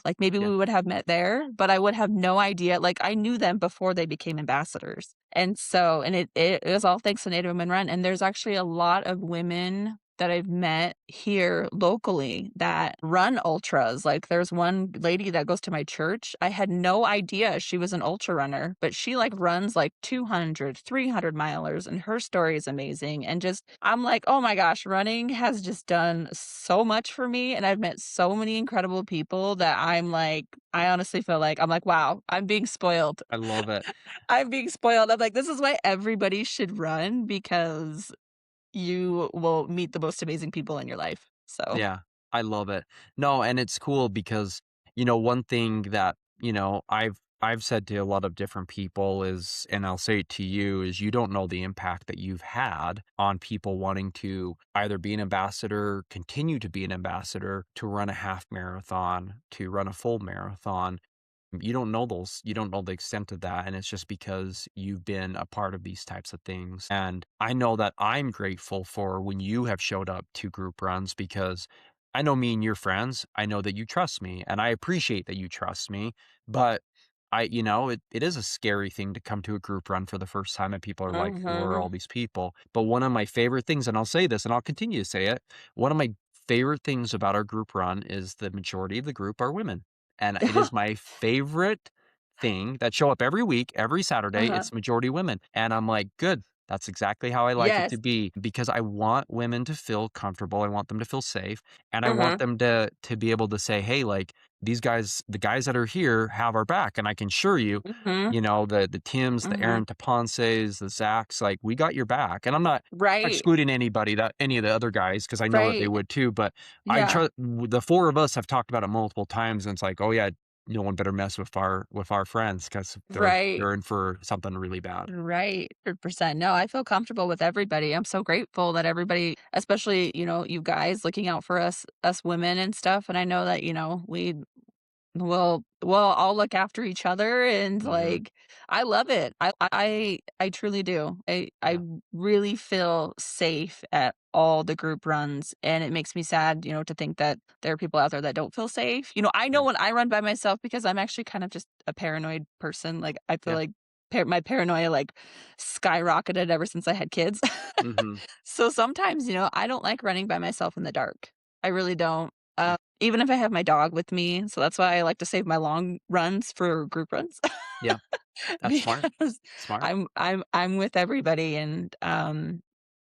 like, maybe Yeah, we would have met there, but I would have no idea, like, I knew them before they became ambassadors, and so and it was all thanks to Native Women Run, and there's actually a lot of women that I've met here locally that run ultras, like, there's one lady that goes to my church, I had no idea she was an ultra runner, but she, like, runs, like, 200, 300 milers, and her story is amazing, and just I'm like, "Oh my gosh, running has just done so much for me, and I've met so many incredible people that I'm like I honestly feel like I'm like, "Wow, I'm being spoiled." I love it. I'm being spoiled. I'm like, "This is why everybody should run because you will meet the most amazing people in your life." So Yeah, I love it. No, and it's cool because, one thing that, I've said to a lot of different people is, and I'll say it to you, is you don't know the impact that you've had on people wanting to either be an ambassador, continue to be an ambassador, to run a half marathon, to run a full marathon. You don't know the extent of that, and it's just because you've been a part of these types of things, and I know that I'm grateful for when you have showed up to group runs because I know me and your friends, I know that you trust me, and I appreciate that you trust me, but it is a scary thing to come to a group run for the first time and people are like, "Who are all Mhm. these people?" But one of my favorite things, and I'll say this and I'll continue to say it, one of my favorite things about our group run is the majority of the group are women. And it is my favorite thing that show up every week, every Saturday, Uh-huh. it's majority women, and I'm like, "Good, that's exactly how I like it to Yes. be," because I want women to feel comfortable, I want them to feel safe, and I want Mhm. them to be able to say, "Hey, like, these guys the guys that are here have our back, and I can assure you, Mhm. the Tims, the Mhm. Aaron Taponses, the Zachs, like, we got your back," and I'm not Right. excluding any of the other guys because I know that they Right. would too, but Yeah. the 4 of us have talked about it multiple times, and it's like, "Oh, yeah, no one better mess with our friends because Right. they're in for something really bad." Right, 100%. No, I feel comfortable with everybody. I'm so grateful that everybody, especially, you guys looking out for us women and stuff, and I know that, we'll all look after each other and, Mhm. like, I love it. I truly do. I Yeah, really feel safe at all the group runs, and it makes me sad, to think that there are people out there that don't feel safe. I know yeah, when I run by myself because I'm actually kind of just a paranoid person, like, I feel yeah. like my paranoia, like, skyrocketed ever since I had kids. Mhm. So sometimes, I don't like running by myself in the dark. I really don't. Even if I have my dog with me, so that's why I like to save my long runs for group runs Yeah, that's smart. because Smart. I'm with everybody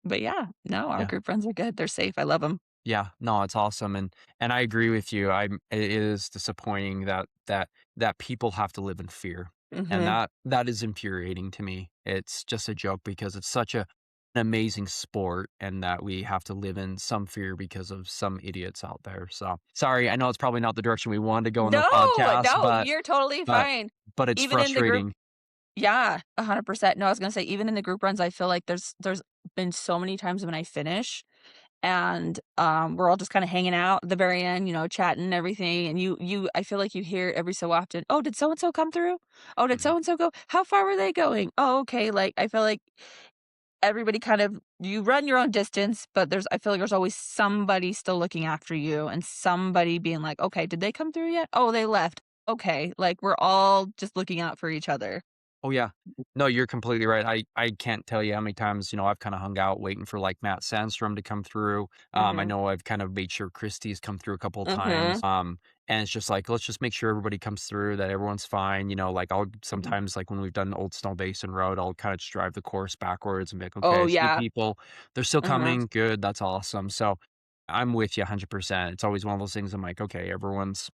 but yeah, no, our Yeah. group runs are good. They're safe. I love them. Yeah, no, it's awesome, and I agree with you. It is disappointing that people have to live in fear, and Mhm. that is infuriating to me. It's just a joke because it's such an amazing sport, and that we have to live in some fear because of some idiots out there. So sorry, I know it's probably not the direction we wanted to go in the No, podcast, no, you're totally but fine. but it's Even in the group frustrating. Yeah, 100%. No, I was gonna say even in the group runs, I feel like there's been so many times when I finish and, we're all just kinda hanging out at the very end, chatting and everything, and I feel like you hear every so often, "Oh, did so and so come through? Oh, did Mhm. so and so go? How far were they going? Oh, okay." Like, I feel like everybody kind of you run your own distance, but I feel like there's always somebody still looking after you and somebody being like, "Okay, did they come through yet? Oh, they left. Okay." Like, we're all just looking out for each other. Oh, yeah. No, you're completely right. I can't tell you how many times, I've kinda hung out waiting for, like, Matt Sandstrom to come through. I Mhm. know I've kind of made sure Christie's come through a couple of times, Mhm. and it's just like, let's just make sure everybody comes through, that everyone's fine, like, I'll Mhm. sometimes, like, when we've done Old Snow Basin Road, I'll kinda just drive the course backwards and be like, "Okay, Oh, I see yeah. people. They're still Mhm. coming. Good, that's awesome." So, I'm with you 100%. It's always one of those things I'm like, "Okay, everyone's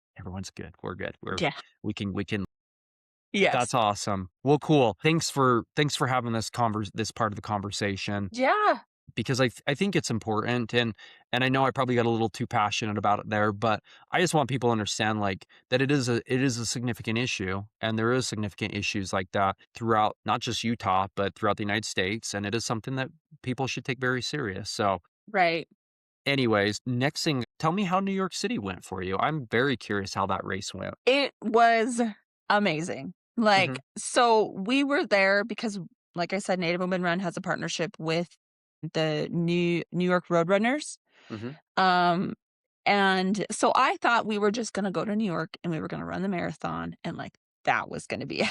good. We're good. Yeah. We can." Yes. That's awesome. Well, cool. Thanks for having this part of the conversation. Yeah. because I think it's important, and I know I probably got a little too passionate about it there, but I just want people to understand, like, that it is a significant issue, and there is significant issues like that throughout not just Utah, but throughout the United States, and it is something that people should take very serious. So, Right. anyways, next thing, tell me how New York City went for you. I'm very curious how that race went. It was amazing. Like, Mhm, so we were there because, like I said, Native Women Run has a partnership with the New York Roadrunners. mhm, Um, and so I thought we were just gonna go to New York and we were gonna run the marathon and like that was gonna be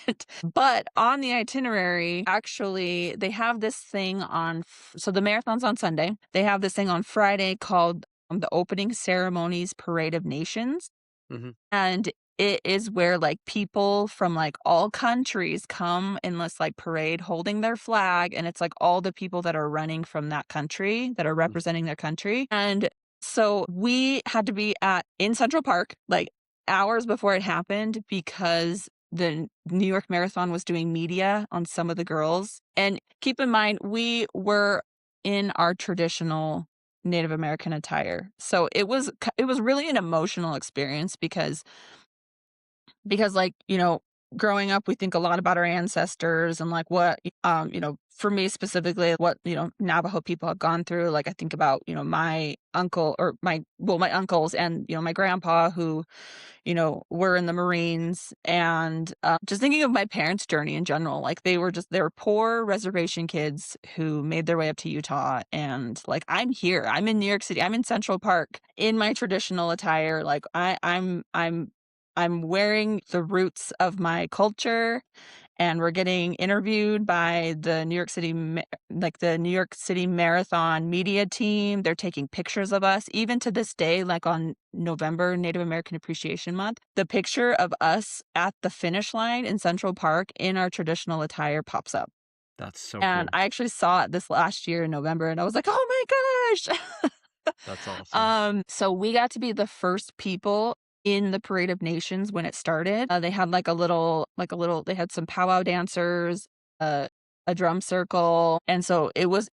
it. But on the itinerary, actually, they have this thing on. So the marathon's on Sunday. They have this thing on Friday called the Opening Ceremonies Parade of Nations. mhm, And it is where, like, people from, like, all countries come in this, like, parade holding their flag, and it's, like, all the people that are running from that country, that are mhm, representing their country, and so we had to be at in Central Park, like, hours before it happened because the New York Marathon was doing media on some of the girls, and keep in mind, we were in our traditional Native American attire. So it was really an emotional experience because like, growing up we think a lot about our ancestors and like what for me specifically what, Navajo people have gone through. Like I think about, my uncle or my uncles and, my grandpa who were in the Marines and, just thinking of my parents' journey in general, like, they were poor reservation kids who made their way up to Utah, and, like, I'm here, I'm in New York City, I'm in Central Park in my traditional attire, like, I'm wearing the roots of my culture, and we're getting interviewed by the New York City Marathon media team. They're taking pictures of us. Even to this day, like on November, Native American Appreciation Month, the picture of us at the finish line in Central Park in our traditional attire pops up. that's so And cool. I actually saw it this last year in November and I was like, "Oh my gosh." That's awesome. So we got to be the first people in the Parade of Nations when it started. They had they had some powwow dancers, uh, a drum circle, and so it was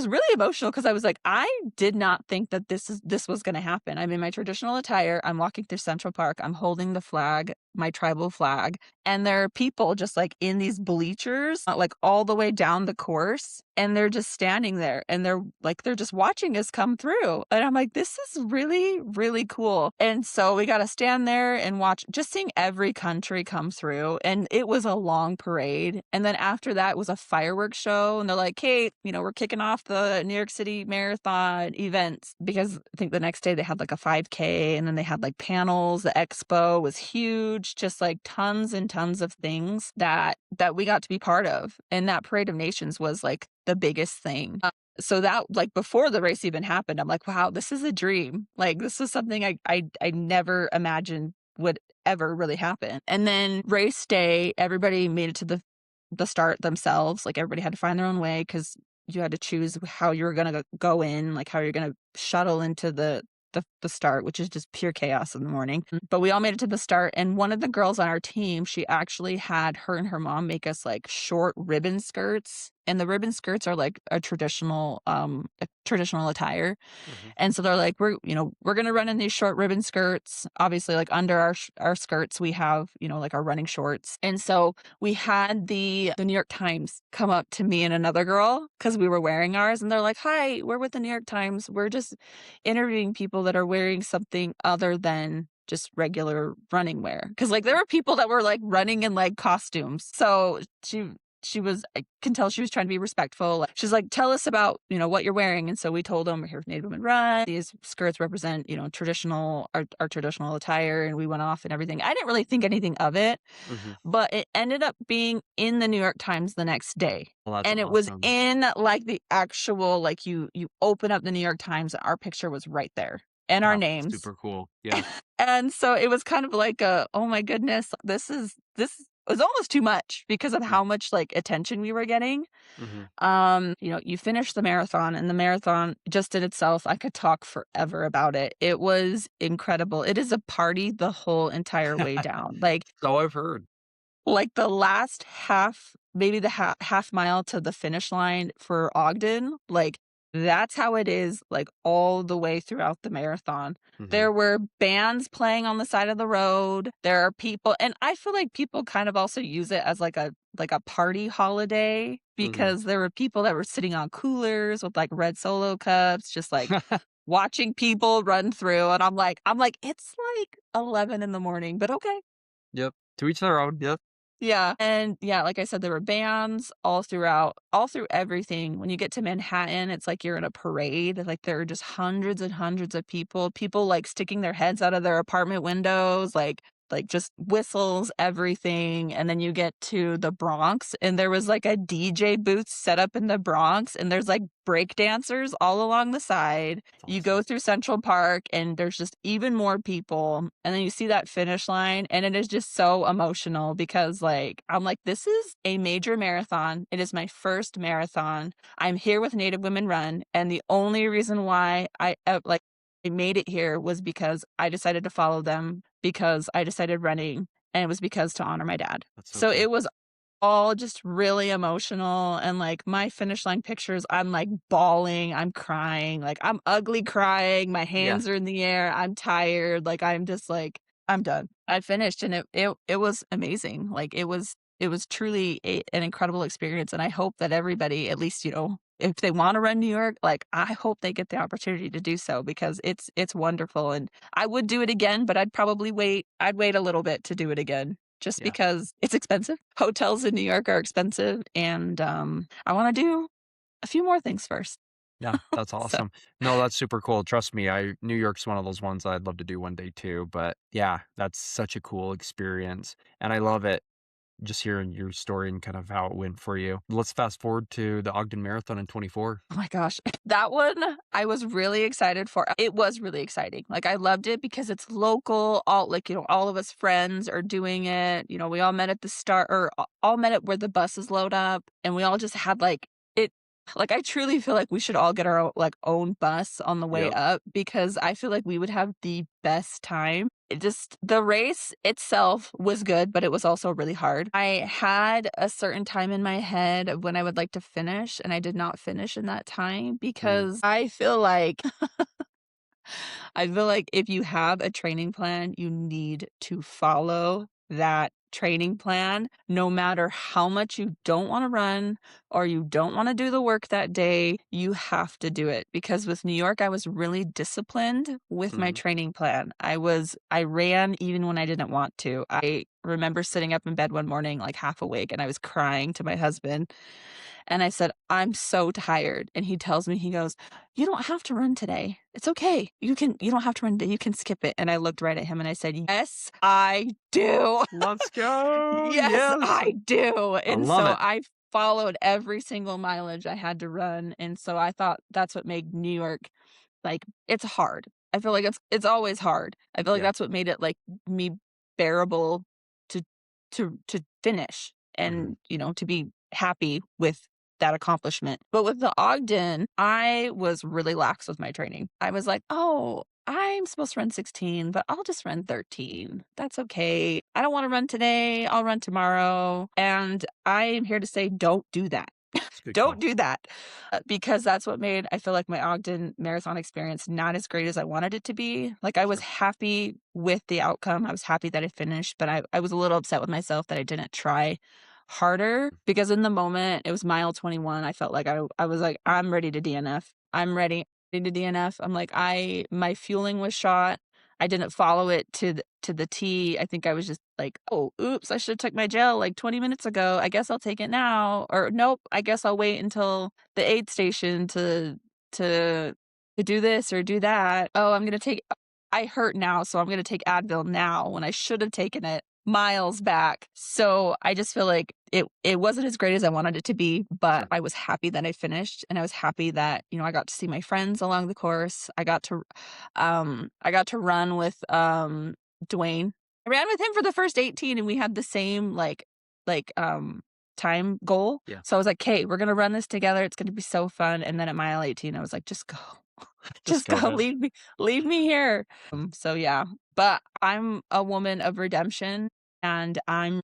really emotional because I was like, I did not think that this was gonna happen. I'm in my traditional attire, I'm walking through Central Park, I'm holding the flag, my tribal flag, and there are people just, like, in these bleachers, like, all the way down the course, and they're just standing there, and they're just watching us come through, and I'm like, "This is really, really cool," and so we gotta stand there and watch just seeing every country come through, and it was a long parade, and then after that was a fireworks show, and they're like, "Hey, we're kicking off the New York City Marathon events," because I think the next day they had, like, a 5K, and then they had, like, panels, the expo was huge, just, like, tons and tons of things that we got to be part of, and that Parade of Nations was, like, the biggest thing. So that like, before the race even happened, I'm like, "Wow, this is a dream." Like, this is something I never imagined would ever really happen. And then race day, everybody made it to the start themselves, like, everybody had to find their own way because you had to choose how you were gonna go in, like, how you're gonna shuttle into the start, which is just pure chaos in the morning. But we all made it to the start, and one of the girls on our team, she actually had her and her mom make us, like, short ribbon skirts, and the ribbon skirts are, like, a traditional attire. Mhm. And so they're like, we're gonna run in these short ribbon skirts. Obviously, like under our skirts, we have, like our running shorts. And so we had the New York Times come up to me and another girl because we were wearing ours, and they're like, "Hi, we're with the New York Times. We're just interviewing people that are wearing something other than just regular running wear." Because like there were people that were like running in like costumes. So she was I can tell she was trying to be respectful. Like, she's like, "Tell us about, what you're wearing." And so we told them, "We're here with Native Women Run. These skirts represent, our traditional attire." And we went off and everything. I didn't really think anything of it, Mhm. but it ended up being in the New York Times the next day. Well, that's And it was awesome. in like the actual, like you open up the New York Times, our picture was right there and our That's names. super cool. Yeah. And so it was kind of like oh my goodness, this was almost too much because of Mm, how much like attention we were getting. mhm. You finish the marathon and the marathon just in itself, I could talk forever about it. It was incredible. It is a party the whole entire way down. So I've heard. Like the last half maybe the half mile to the finish line for Ogden, like, that's how it is, like, all the way throughout the marathon. Mhm. There were bands playing on the side of the road, there are people and I feel like people kind of also use it as, like a party holiday Mhm. because there were people that were sitting on coolers with, like, red Solo cups, just, like, watching people run through, and I'm like, "It's, like, 11 in the morning, but okay." Yep. To each their own. Yep. Yeah, and yeah, like I said, there were bands all through everything. When you get to Manhattan, it's like you're in a parade, like, there are just hundreds and hundreds of people, like, sticking their heads out of their apartment windows, like, just whistles, everything, and then you get to the Bronx, and there was, like, a DJ booth set up in the Bronx, and there's, like, break dancers all along the side. That's You awesome. go through Central Park, and there's just even more people, and then you see that finish line, and it is just so emotional because, like, I'm like, "This is a major marathon. It is my first marathon. I'm here with Native Women Run, and the only reason why I made it here was because I decided to follow them, because I decided running, and it was because to honor my dad." That's so So cool. it was all just really emotional, and, like, my finish line pictures, I'm, like, bawling, I'm crying, like, I'm ugly crying, my Yeah. hands are in the air, I'm tired, like, I'm just like, "I'm done." I finished, and it was amazing, like, it was truly an incredible experience, and I hope that everybody, at least, if they wanna run New York, like, I hope they get the opportunity to do so because it's wonderful, and I would do it again, but I'd wait a little bit to do it again just Yeah. because it's expensive. Hotels in New York are expensive, and, I wanna do a few more things first. Yeah, that's So, awesome. No, that's super cool. Trust me, I New York's one of those ones I'd love to do one day too, but yeah, that's such a cool experience, and I love it just hearing your story and kind of how it went for you. Let's fast forward to the Ogden Marathon in '24. oh my gosh, that one I was really excited for. It was really exciting. Like, I loved it because it's local, all of us friends are doing it, we all met at the start or a all met at where the buses load up, and we all just had, it like, I truly feel like we should all get our own bus on the way Yep. up because I feel like we would have the best time. The race itself was good, but it was also really hard. I had a certain time in my head of when I would like to finish, and I did not finish in that time Mm, because I feel like if you have a training plan, you need to follow that training plan no matter how much you don't wanna run or you don't wanna do the work that day, you have to do it, because with New York, I was really disciplined with my mhm. training plan. I ran even when I didn't want to. I remember sitting up in bed one morning, like, half awake, and I was crying to my husband, and I said, "I'm so tired." And he tells me, he goes, "You don't have to run today. It's okay. You don't have to run today. You can skip it." And I looked right at him and I said, "Yes, I do. Let's go. Yes, Yes. I do." I And love so it. I followed every single mileage I had to run. And so I thought that's what made New York it's hard. I feel like it's always hard. I feel like Yeah. that's what made it me bearable to to finish Mhm. and, to be happy with that accomplishment. But with the Ogden, I was really lax with my training. I was like, "Oh, I'm supposed to run 16, but I'll just run 13. That's okay. I don't want to run today. I'll run tomorrow." And I am here to say, don't do that. It's a good Don't call. do that, because that's what made I feel like my Ogden marathon experience not as great as I wanted it to be. Like, I was Sure. happy with the outcome, I was happy that I finished, but I was a little upset with myself that I didn't try harder, because in the moment, it was mile 21, I felt like I was like, "I'm ready to DNF. I'm ready to DNF." I'm like, my fueling was shot. I didn't follow it to the T. I think I was just like, "Oh, oops, I should have took my gel like 20 minutes ago. I guess I'll take it now." Or, "Nope, I guess I'll wait until the aid station to to do this or do that. Oh, I hurt now, so I'm gonna take Advil now when I should have taken it miles back." So, I just feel like it wasn't as great as I wanted it to be, but Sure. I was happy that I finished, and I was happy that, I got to see my friends along the course. I got to run with, Dwayne. I ran with him for the first 18, and we had the same, like, time goal. Yeah. So I was like, "'Kay, we're gonna run this together. It's gonna be so fun." And then at mile 18, I was like, "Just go. Just Just go, go. man. Leave me here." So yeah. But I'm a woman of redemption, and I'm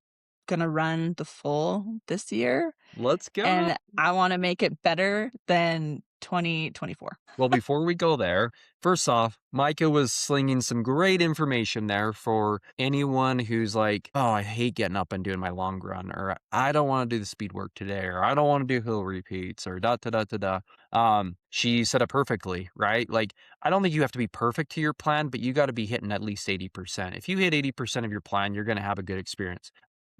gonna run the full this year, Let's go. and I wanna make it better than 2024. Well, before we go there, first off, Micah was slinging some great information there for anyone who's like, oh, I hate getting up and doing my long run, or I don't want to do the speed work today, or I don't want to do hill repeats, or da da da da da. She said it perfectly, right? Like, I don't think you have to be perfect to your plan, but you got to be hitting at least 80%. If you hit 80% of your plan, you're going to have a good experience.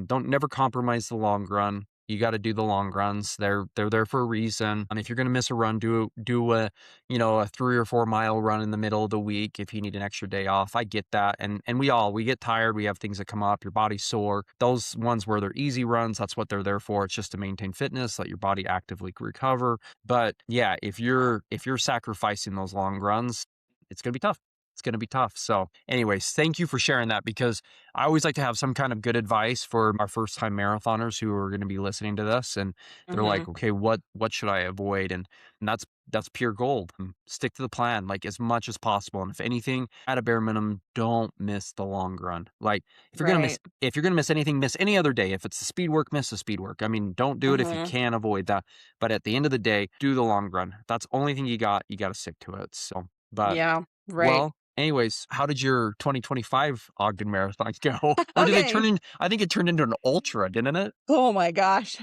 Don't never compromise the long run. You got to do the long runs. They're there for a reason. And if you're going to miss a run, do a a 3 or 4 mile run in the middle of the week if you need an extra day off. I get that. And we get tired. We have things that come up. Your body's sore. Those ones where they're easy runs, that's what they're there for. It's just to maintain fitness, let your body actively recover. But yeah, if you're sacrificing those long runs, it's going to be tough. It's going to be tough. So, anyways, thank you for sharing that because I always like to have some kind of good advice for our first time marathoners who are going to be listening to this and they're like, Mhm. okay, what should I avoid? And that's pure gold. Stick to the plan like as much as possible. And if anything, at a bare minimum, don't miss the long run. Like Right. if you're gonna miss anything, miss any other day. If it's the speed work, miss the speed work. I mean, don't do it if you Mhm. can avoid that. But at the end of the day, do the long run. That's the only thing you got. You got to stick to it. So, but Yeah, right. well, anyways, how did your 2025 Ogden Marathon go? Or did it turn Okay. in I think it turned into an ultra, didn't it? Oh my gosh.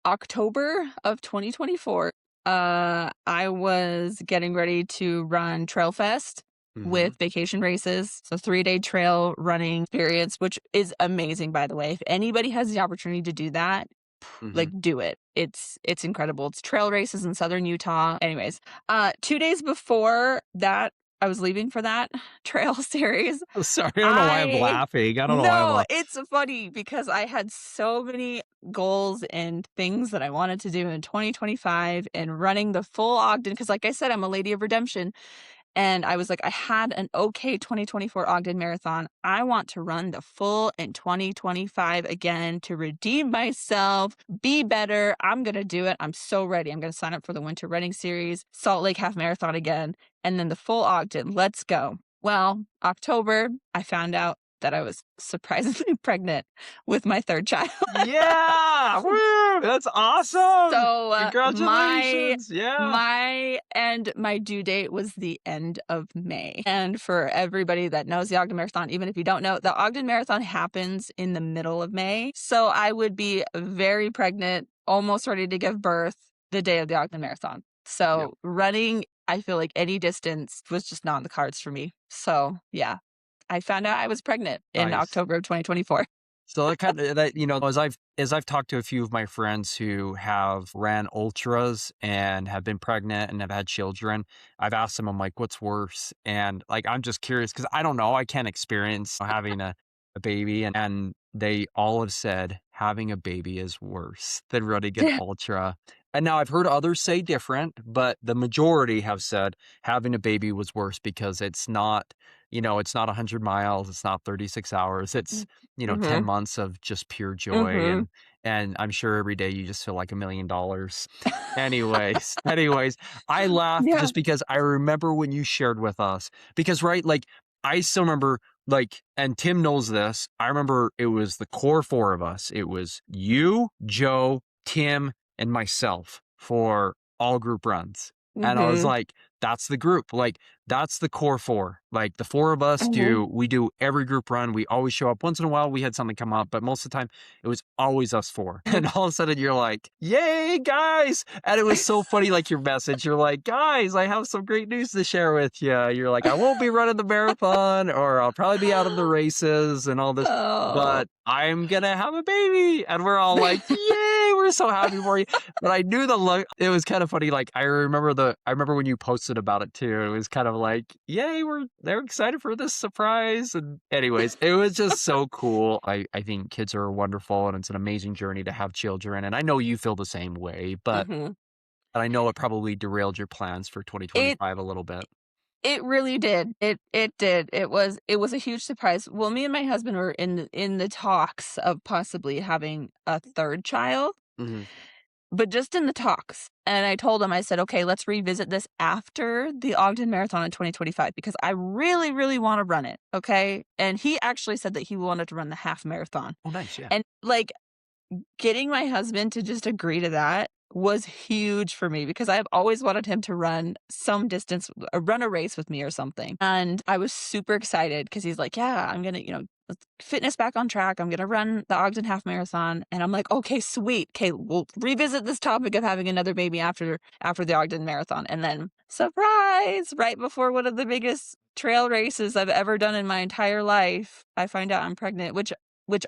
October of 2024, I was getting ready to run Trail Fest Mhm. with vacation races. So 3-day trail running experience, which is amazing, by the way. If anybody has the opportunity to do that, like, Mhm. do it. It's incredible. It's trail races in Southern Utah. Anyways, 2 days before that, I was leaving for that trail series. Sorry, I don't know why I'm I laughing. I don't know why I'm No, laughing. it's funny because I had so many goals and things that I wanted to do in 2025 and running the full Ogden because like I said, I'm a lady of redemption. And I was like, I had an okay 2024 Ogden Marathon. I want to run the full in 2025 again to redeem myself, be better. I'm going to do it. I'm so ready. I'm going to sign up for the Winter Running Series, Salt Lake Half Marathon again, and then the full Ogden. Let's go. Well, October, I found out that I was surprisingly pregnant with my third child. Yeah! Woo! That's awesome! So, my Congratulations. Yeah. my due date was the end of May. And for everybody that knows the Ogden Marathon, even if you don't know, the Ogden Marathon happens in the middle of May. So I would be very pregnant, almost ready to give birth the day of the Ogden Marathon. Yep. So running, I feel like any distance was just not on the cards for me. So yeah, I found out I was pregnant in Nice. October of 2024. So that kind of that, as I've talked to a few of my friends who have ran ultras and have been pregnant and have had children, I've asked them, I'm like, what's worse? And like, I'm just curious because I don't know. I can't experience having a baby. And they all have said having a baby is worse than running an ultra. And now I've heard others say different, but the majority have said having a baby was worse because it's not 100 miles, it's not 36 hours. It's 10 Mhm. months of just pure joy Mhm. and I'm sure every day you just feel like $1,000,000. Anyways, I laugh Yeah. just because I remember when you shared with us because right, like I still remember like and Tim knows this. I remember it was the core four of us. It was you, Joe, Tim, and myself for all group runs. And I was Mhm. like, that's the group. Like that's the core four. Like the four of us Mhm. we do every group run. We always show up. Once in a while we had something come up, but most of the time it was always us four. And all of a sudden you're like, yay, guys. And it was so funny, like your message. You're like, guys, I have some great news to share with you. You're like, I won't be running the marathon or I'll probably be out of the races and all this, Oh. but I'm gonna have a baby. And we're all like, yay, we're so happy for you. But I knew the look. It was kind of funny. Like I remember when you posted about it too. It was kind of like, yay, they're excited for this surprise. And anyways, it was just so cool. I think kids are wonderful and it's an amazing journey to have children. And I know you feel the same way, Mhm. but I know it probably derailed your plans for It 2025 a little bit. it really did. It did. It was a huge surprise. Well, me and my husband were in the talks of possibly having a 3rd child, Mhm. but just in the talks. And I told him, I said, "Okay, let's revisit this after the Ogden Marathon in 2025 because I really, really wanna run it, okay?" And he actually said that he wanted to run the half marathon. Oh, nice. Yeah. And, like, getting my husband to just agree to that was huge for me because I've always wanted him to run some distance, run a race with me or something. And I was super excited because he's like, "Yeah, I'm gonna, fitness back on track. I'm gonna run the Ogden Half Marathon." And I'm like, "Okay, sweet. Okay, we'll revisit this topic of having another baby after the Ogden Marathon." And then surprise, right before one of the biggest trail races I've ever done in my entire life, I find out I'm pregnant, which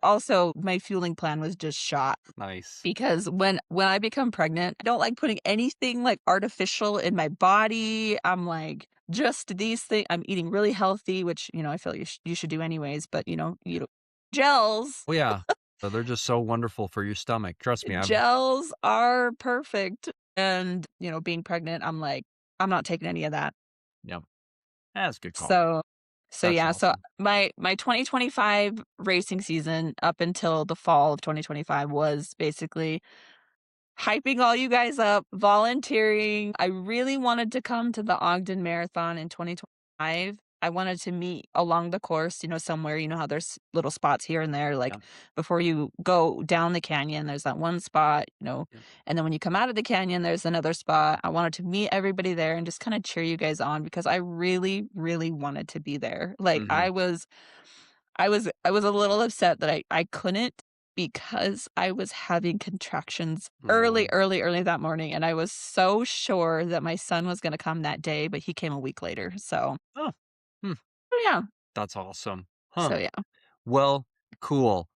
also my fueling plan was just shot Nice. because when I become pregnant, I don't like putting anything, like, artificial in my body. I'm like, just these things. I'm eating really healthy, which, I feel you should do anyways, but, gels Oh, yeah. So they're just so wonderful for your stomach. Trust me. gels are perfect, and, being pregnant, I'm like, I'm not taking any of that. Yeah, that's a good call. So That's yeah, so awesome. my 2025 racing season up until the fall of 2025 was basically hyping all you guys up, volunteering. I really wanted to come to the Ogden Marathon in 2025. I wanted to meet along the course, somewhere, how there's little spots here and there, Yeah. like before you go down the canyon, there's that one spot, Yeah. and then when you come out of the canyon, there's another spot. I wanted to meet everybody there and just kind of cheer you guys on because I really, really wanted to be there. Like Mhm. I was a little upset that I couldn't because I was having contractions early, Oh. early, early that morning, and I was so sure that my son was gonna come that day, but he came a week later, Oh, hmm, yeah. that's awesome. Huh. So, yeah. Well, cool.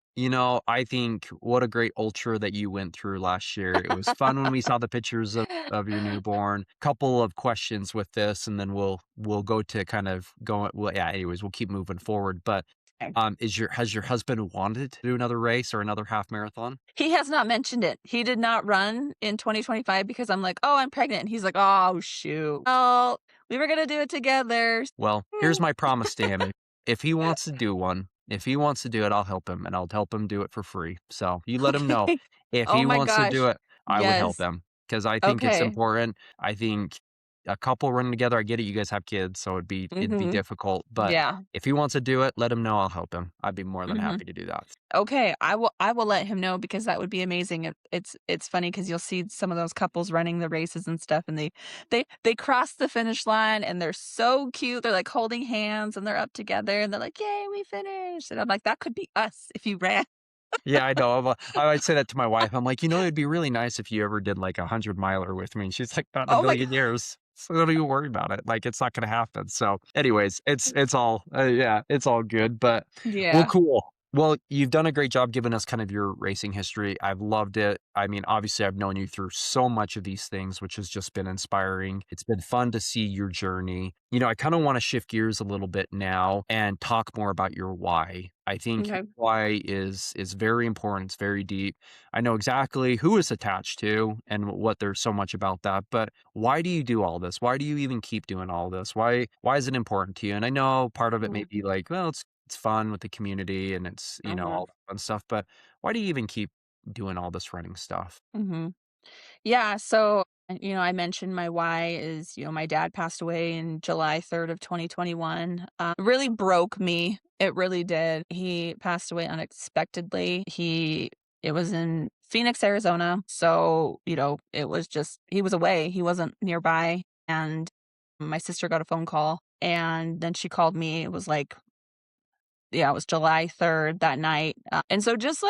I think what a great ultra that you went through last year. It was fun when we saw the pictures of your newborn. Couple of questions with this, and then we'll go to kind of go. Well, yeah. Anyways, we'll keep moving forward. But Okay. has your husband wanted to do another race or another half marathon? He has not mentioned it. He did not run in 2025 because I'm like, "Oh, I'm pregnant," and he's like, "Oh, shoot. Well, we were gonna do it together." Well, here's my promise to him. If he wants to do one, if he wants to do it, I'll help him, and I'll help him do it for free. So you let him know. Okay. If Oh he my wants to do gosh. it, I would help Yes. him because I think it's Okay. important. I think a couple running together, I get it, you guys have kids, so it'd be Mhm. difficult, but Yeah. if he wants to do it, let him know, I'll help him. I'd be more than Mhm. happy to do that. Okay, I will let him know because that would be amazing. It's funny because 'cause you'll see some of those couples running the races and stuff, and they cross the finish line, and they're so cute. They're, like, holding hands, and they're up together, and they're like, "Yay, we finished." And I'm like, "That could be us if you ran." Yeah, I know. I might say that to my wife. I'm like, it'd be really nice if you ever did like a 100 miler with me. And she's like, not in a Oh my god. million years. So don't even worry about it. Like, it's not going to happen. So, anyways, it's all, yeah, it's all good. But, well, Yeah. cool. Well, you've done a great job giving us kind of your racing history. I've loved it. I mean, obviously, I've known you through so much of these things, which has just been inspiring. It's been fun to see your journey. I kind of want to shift gears a little bit now and talk more about your why. I think Okay. why is very important. It's very deep. I know exactly who it's attached to and what there's so much about that. But why do you do all this? Why do you even keep doing all this? Why is it important to you? And I know part of it may Mhm. be like, well, it's fun with the community and it's, Mhm. all that fun stuff. But why do you even keep doing all this running stuff? Mhm. Yeah, so, I mentioned my why is, my dad passed away in July 3rd of 2021. Really broke me. It really did. He passed away unexpectedly. It was in Phoenix, Arizona. So, it was just he was away. He wasn't nearby. And my sister got a phone call and then she called me. It was like yeah, it was July 3rd that night, and so just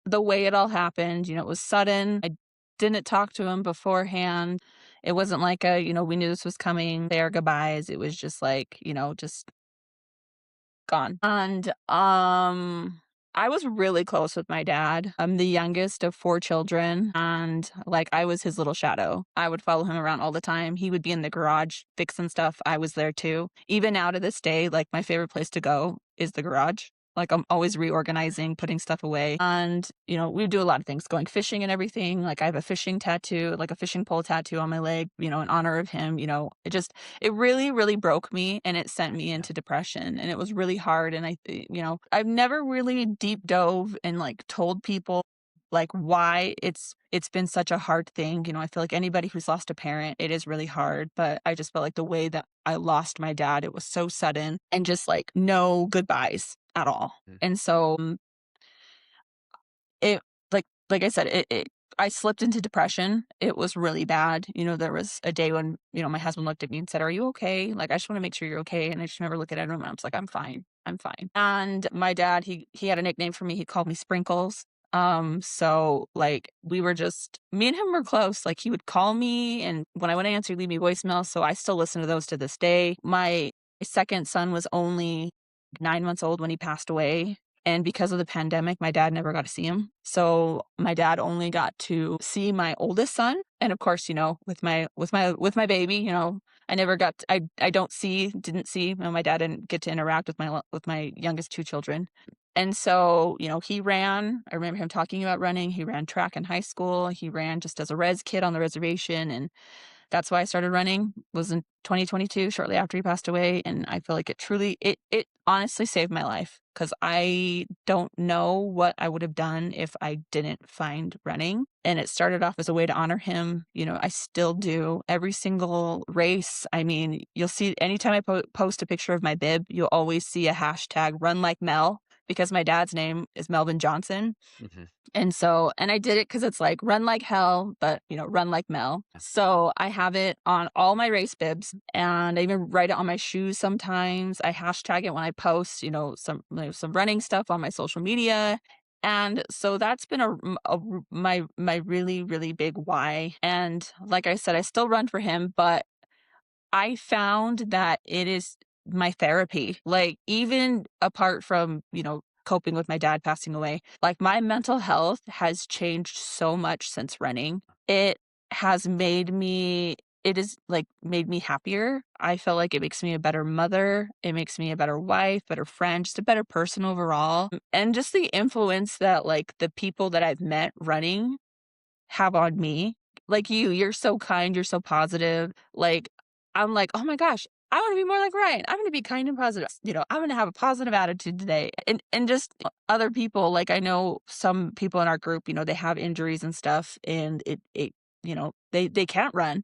the way it all happened, it was sudden. I didn't talk to him beforehand. It wasn't like we knew this was coming, say our goodbyes. It was just like, just gone. And, I was really close with my dad. I'm the youngest of 4 children, and, like, I was his little shadow. I would follow him around all the time. He would be in the garage fixing stuff. I was there too. Even now to this day, like, my favorite place to go is the garage. Like, I'm always reorganizing, putting stuff away, and, we do a lot of things, going fishing and everything. Like, I have a fishing tattoo, like a fishing pole tattoo on my leg, in honor of him. It really, really broke me and it sent me Yeah. into depression and it was really hard and I've never really deep dove and like told people. like, why it's been such a hard thing. I feel like anybody who's lost a parent, it is really hard, but I just felt like the way that I lost my dad, it was so sudden and just, like, no goodbyes at all. Mm. And so, it like I said, it I slipped into depression. It was really bad. There was a day when, my husband looked at me and said, "Are you okay? Like, I just wanna make sure you're okay." And I just remember looking at him and I was like, "I'm fine. I'm fine." And my dad, he had a nickname for me. He called me Sprinkles. So, like, we were just me and him were close. Like, he would call me, and when I wouldn't answer, he'd leave me voicemails, so I still listen to those to this day. My second son was only 9 months old when he passed away, and because of the pandemic, my dad never got to see him. So my dad only got to see my oldest son. And of course, with my baby, I never got I didn't see, my dad didn't get to interact with my youngest two children. And so, he ran. I remember him talking about running. He ran track in high school. He ran just as a res kid on the reservation, and that's why I started running, was in 2022, shortly after he passed away, and I feel like it honestly saved my life, because I don't know what I would have done if I didn't find running, and it started off as a way to honor him. I still do every single race. I mean, you'll see anytime I post a picture of my bib, you'll always see a hashtag run like Mel, because my dad's name is Melvin Johnson. Mhm. And I did it because it's like run like hell, but, run like Mel. Yeah. So I have it on all my race bibs, and I even write it on my shoes sometimes. I hashtag it when I post, some running stuff on my social media. And so that's been my really, really big why. And like I said, I still run for him, but I found that it is my therapy. Like, even apart from, coping with my dad passing away, like, my mental health has changed so much since running. It has made me happier. I feel like it makes me a better mother. It makes me a better wife, better friend, just a better person overall. And just the influence that, like, the people that I've met running have on me. Like you're so kind, you're so positive. Like, I'm like, "Oh my gosh, I wanna be more like Ryan. I'm gonna be kind and positive. I'm gonna have a positive attitude today." And just other people, like, I know some people in our group, they have injuries and stuff, and they can't run.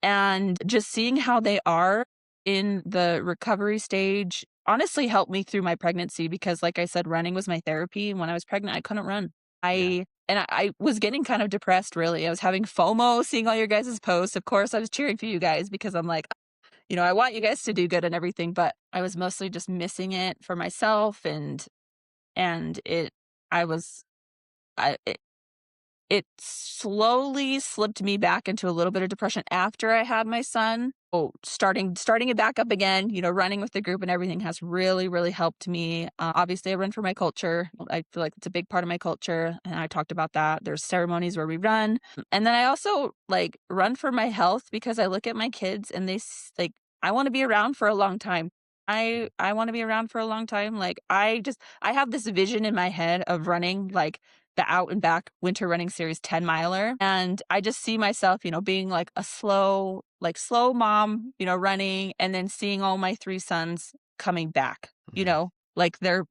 And just seeing how they are in the recovery stage honestly helped me through my pregnancy, because, like I said, running was my therapy. When I was pregnant, I couldn't run. Yeah. I was getting kind of depressed, really. I was having FOMO seeing all your guys' posts. Of course, I was cheering for you guys because I'm like, I want you guys to do good and everything, but I was mostly just missing it for myself, and I was I it slowly slipped me back into a little bit of depression after I had my son. Oh, starting it back up again, running with the group and everything has really, really helped me. Obviously, I run for my culture. I feel like it's a big part of my culture, and I talked about that. There's ceremonies where we run, and then I also, like, run for my health, because I look at my kids and like, I wanna be around for a long time. I wanna be around for a long time. Like, I have this vision in my head of running, like, the Out and Back Winter Running Series 10 miler. And I just see myself, being like a slow mom, running, and then seeing all my three sons coming back, Mhm. like they're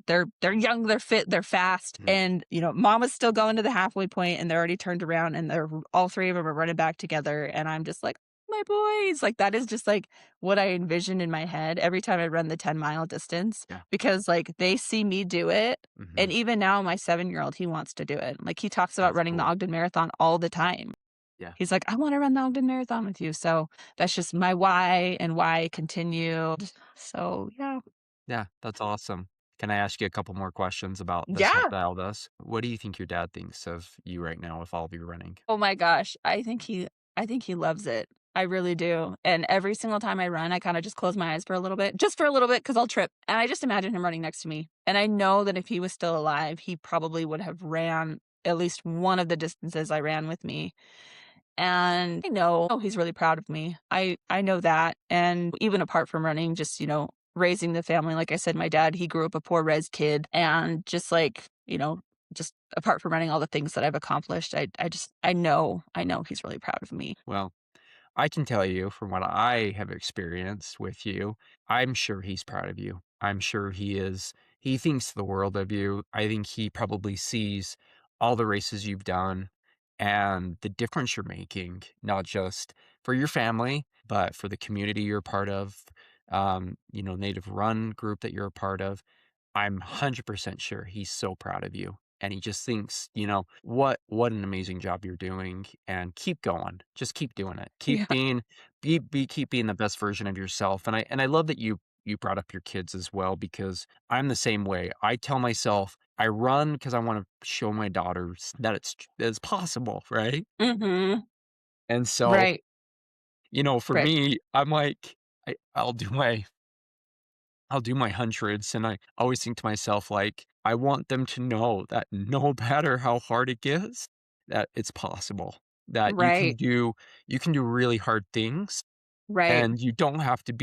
young, they're fit, they're fast. Mhm. And, mama's still going to the halfway point and they're already turned around, and they're all three of them are running back together. And I'm just like, my boys, like, that is just like what I envision in my head every time I run the 10-mile distance, Yeah. because, like, they see me do it. Mhm. And even now, my 7-year-old, he wants to do it. Like, he talks about That's running the cool. Ogden Marathon all the time. Yeah. He's like, "I wanna run the Ogden Marathon with you." So, that's just my why and why I continued. So, yeah. Yeah, that's awesome. Can I ask you a couple more questions about the stuff Yeah. that all this? What do you think your dad thinks of you right now with all of your running? Oh my gosh. I think he loves it. I really do. And every single time I run, I kinda just close my eyes for a little bit, just for a little bit, because 'cause I'll trip. And I just imagine him running next to me. And I know that if he was still alive, he probably would have ran at least one of the distances I ran with me. And I know he's really proud of me. I know that. And even apart from running, just, raising the family, like I said, my dad, he grew up a poor res kid, and just, like, just apart from running, all the things that I've accomplished, I know he's really proud of me. Well, I can tell you from what I have experienced with you, I'm sure he's proud of you. I'm sure he is. He thinks the world of you. I think he probably sees all the races you've done and the difference you're making, not just for your family, but for the community you're a part of, Native Run group that you're a part of. I'm 100% sure he's so proud of you. And he just thinks, what an amazing job you're doing and keep going. Just keep doing it. Yeah. Keep being the best version of yourself. And I love that you brought up your kids as well because I'm the same way. I tell myself I run because I want to show my daughters that it's possible, right? Mhm. And so, Right. for Right. me, I'm like I'll do my hundreds, and I always think to myself, like, I want them to know that no matter how hard it gets, that it's possible, that Right. you can do really hard things, Right. and you don't have to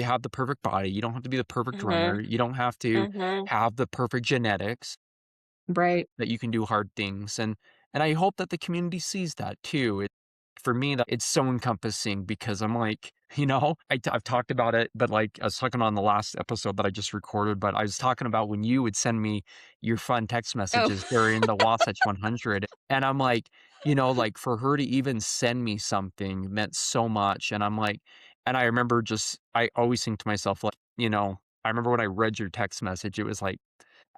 have the perfect body, you don't have to be the perfect Mhm. runner, you don't have to Mhm. have the perfect genetics, Right. that you can do hard things, and I hope that the community sees that too. For me, that it's so encompassing because I'm like, I've talked about it, but like I was talking on the last episode that I just recorded, but I was talking about when you would send me your fun text Oh. messages during the Wasatch 100, and I'm like, like for her to even send me something meant so much, and I'm like, and I remember I always think to myself like, I remember when I read your text message, it was like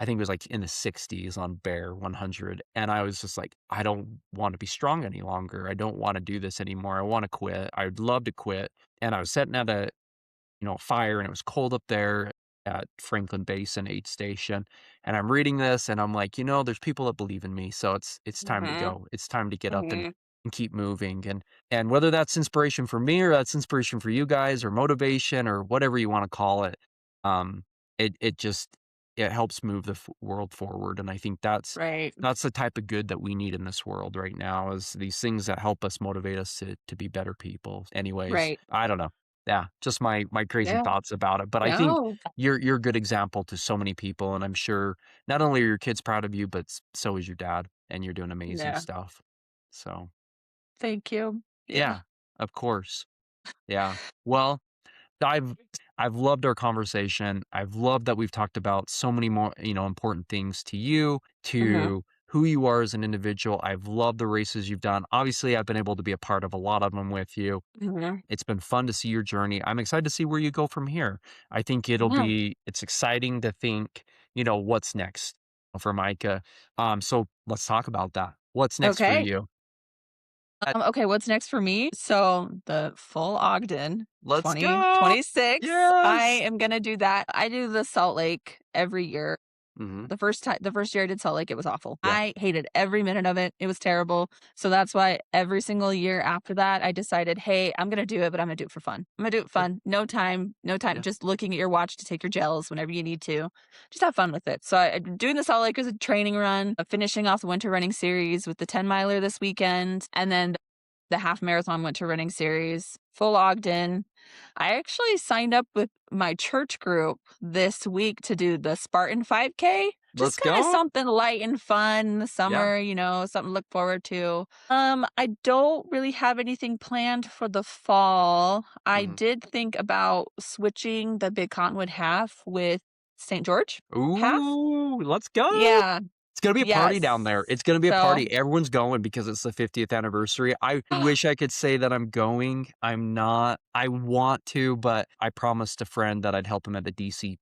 I think it was, like, in the 60s on Bear 100, and I was just like, "I don't wanna be strong any longer. I don't wanna do this anymore. I wanna quit. I'd love to quit." And I was sitting at a fire, and it was cold up there at Franklin Basin Aid Station, and I'm reading this, and I'm like, there's people that believe in me, so it's time to Mhm. go. It's time to get up and Mhm. keep moving, and whether that's inspiration for me or that's inspiration for you guys or motivation or whatever you wanna call it, um, it helps move the world forward, and I think Right. that's the type of good that we need in this world right now is these things that help us motivate us to be better people. Anyways, Right. I don't know. Yeah, just my crazy Yeah. thoughts about it, but I think No. you're a good example to so many people, and I'm sure not only are your kids proud of you, but so is your dad, and you're doing amazing Yeah. stuff. So, Thank you. Yeah. yeah, of course. Yeah. Well, I've I've loved our conversation. I've loved that we've talked about so many more, important things to you, Mhm. to who you are as an individual. I've loved the races you've done. Obviously, I've been able to be a part of a lot of them with you. Mhm. It's been fun to see your journey. I'm excited to see where you go from here. I think Yeah. it's exciting to think, what's next for Micah. So let's talk about that. What's next for Okay. you? Okay, what's next for me? So, the full Ogden Let's go. 2026, I Yes. am gonna do that. I do the Salt Lake every year. Hmm. The first year I did Salt Lake, it was awful. Yeah. I hated every minute of it. It was terrible. So that's why every single year after that, I decided, "Hey, I'm gonna do it, but I'm gonna do it for fun. I'm gonna do it Good. fun. No time Yeah. just looking at your watch to take your gels whenever you need to. Just have fun with it." So I'm doing the Salt Lake as a training run, finishing off the winter running series with the 10 miler this weekend, and then the half marathon winter running series, full Ogden. I actually signed up with my church group this week to do the Spartan 5K, just Let's kind of go. something light and fun in the Yeah. summer, something to look forward to. I don't really have anything planned for the fall. I Mhm. did think about switching the Big Cottonwood half with St. George half. Ooh, let's go. Yeah. It's gonna be a party down Yes. there. It's gonna be a So, party. Everyone's going because it's the 50th anniversary. I wish I could say that I'm going. I'm not. I want to, but I promised a friend that I'd help him at the DC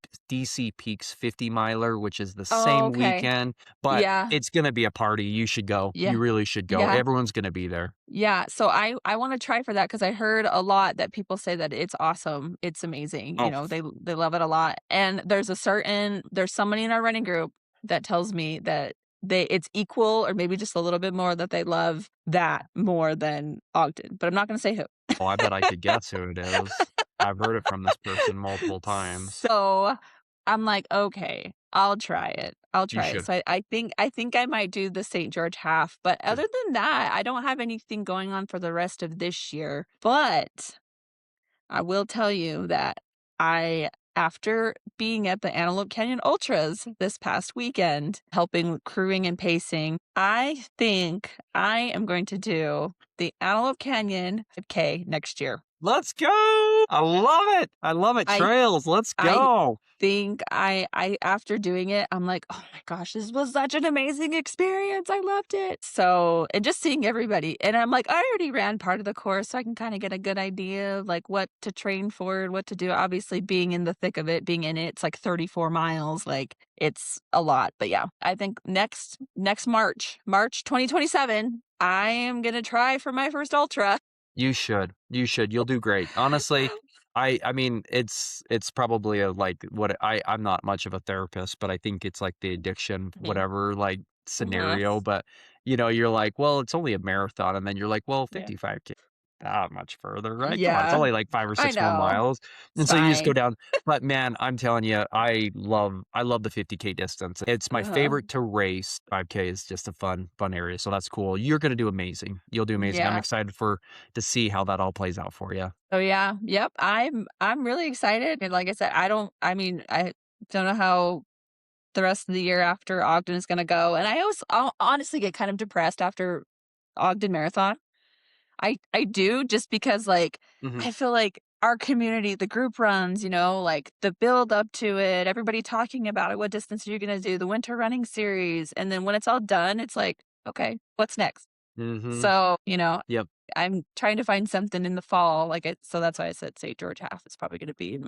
Peaks 50 miler, which is the oh, same okay. weekend, but Yeah. it's gonna be a party. You should go. Yeah. You really should go. Yeah. Everyone's gonna be there. Yeah, so I wanna try for that because I heard a lot that people say that it's awesome, it's amazing, Oh, they love it a lot, and there's somebody in our running group that tells me that it's equal or maybe just a little bit more that they love that more than Ogden, but I'm not gonna say who. oh, I bet I could guess who it is. I've heard it from this person multiple times. So, I'm like, "Okay, I'll try it, I'll You try it." should. So I think I might do the St. George half, but Good. other than that, I don't have anything going on for the rest of this year, but I will tell you that after being at the Antelope Canyon Ultras this past weekend, helping with crewing and pacing, I think I am going to do the Antelope Canyon 5K next year. Let's go! I love it. I love it. I Trails. Let's I go. think I after doing it, I'm like, "Oh my gosh, this was such an amazing experience. I loved it." So, and just seeing everybody, and I'm like, I already ran part of the course, so I can kinda get a good idea of, like, what to train for and what to do. Obviously, being in the thick of it, being in it, it's like 34 miles, like, it's a lot. But yeah, I think next March 2027, I am gonna try for my first ultra. You should. You should. You'll do great. Honestly, I mean, it's probably a like what I'm not much of a therapist, but I think it's like the addiction, Mhm. whatever, like Mhm. scenario. But you're like, well, it's only a marathon, and then you're like, well, Yeah. 55K, not much further, right? Come on, it's Yeah. only like 5 or 6 I more know. miles, It's and so you just go fine. down. But man, I'm telling you, I love the 50K distance. It's my Uh-huh. favorite to race. 5K is just a fun area, so that's cool. You're gonna do amazing. You'll do amazing. I'm Yeah. excited to see how that all plays out for you. Oh, yeah. Yep. I'm really excited, and like I said, I mean, I don't know how the rest of the year after Ogden is gonna go, and I'll honestly get kind of depressed after Ogden Marathon. I do, just because, like, Mhm, I feel like our community, the group runs, like, the build up to it, everybody talking about it, what distance are you gonna do, the winter running series, and then when it's all done, it's like, "Okay, what's next?" mhm. So, Yep, I'm trying to find something in the fall, like, so that's why I said St. George Half is probably gonna be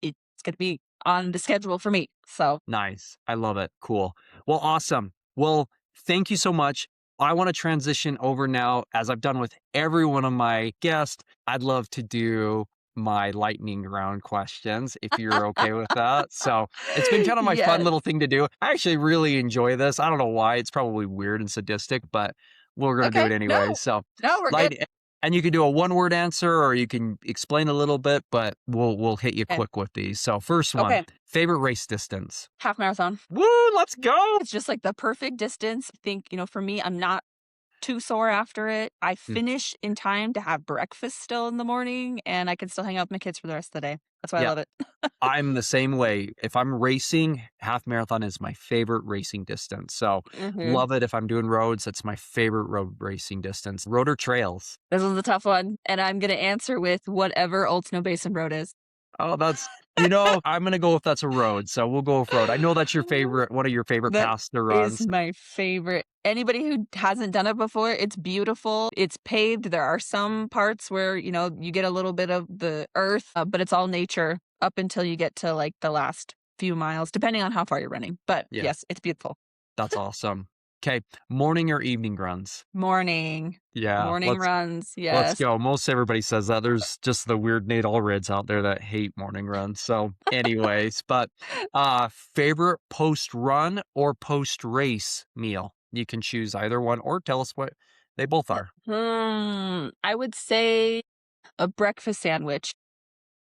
it's gonna be on the schedule for me, so nice. I love it. Cool. Well, awesome. Well, thank you so much. I wanna transition over now, as I've done with every one of my guests. I'd love to do my lightning round questions, if you're okay with that. So, it's been kind of my fun Yes. little thing to do. I actually really enjoy this. I don't know why. It's probably weird and sadistic, but we're gonna do Okay. it anyway. No. So, No, we're good. light and you can do a one-word answer, or you can explain a little bit, but we'll hit you Okay. quick with these. So, first one, Okay. favorite race distance? Half marathon. Woo, let's go. It's just, like, the perfect distance. I think, for me, I'm not too sore after it. I Mm, finish in time to have breakfast still in the morning, and I can still hang out with my kids for the rest of the day. That's why I yeah, love it. I'm the same way. If I'm racing, half marathon is my favorite racing distance. So, Mhm. love it if I'm doing roads. That's my favorite road racing distance. Road or trails? This is a tough one, and I'm gonna answer with whatever Old Snow Basin Road is. Oh, I'm gonna go if that's a road. So we'll go with road. I know that's your favorite, one of your favorite That paths to is runs. my favorite. Anybody who hasn't done it before, it's beautiful. It's paved. There are some parts where, you get a little bit of the earth, but it's all nature up until you get to like the last few miles, depending on how far you're running. But Yeah, yes, it's beautiful. that's awesome. Okay, morning or evening runs? Morning. Yeah, Morning runs. let's Yes. go. Most everybody says that. There's just the weird Nate Allreds out there that hate morning runs. So, anyways, but favorite post run or post race meal? You can choose either one or tell us what they both are. I would say a breakfast sandwich.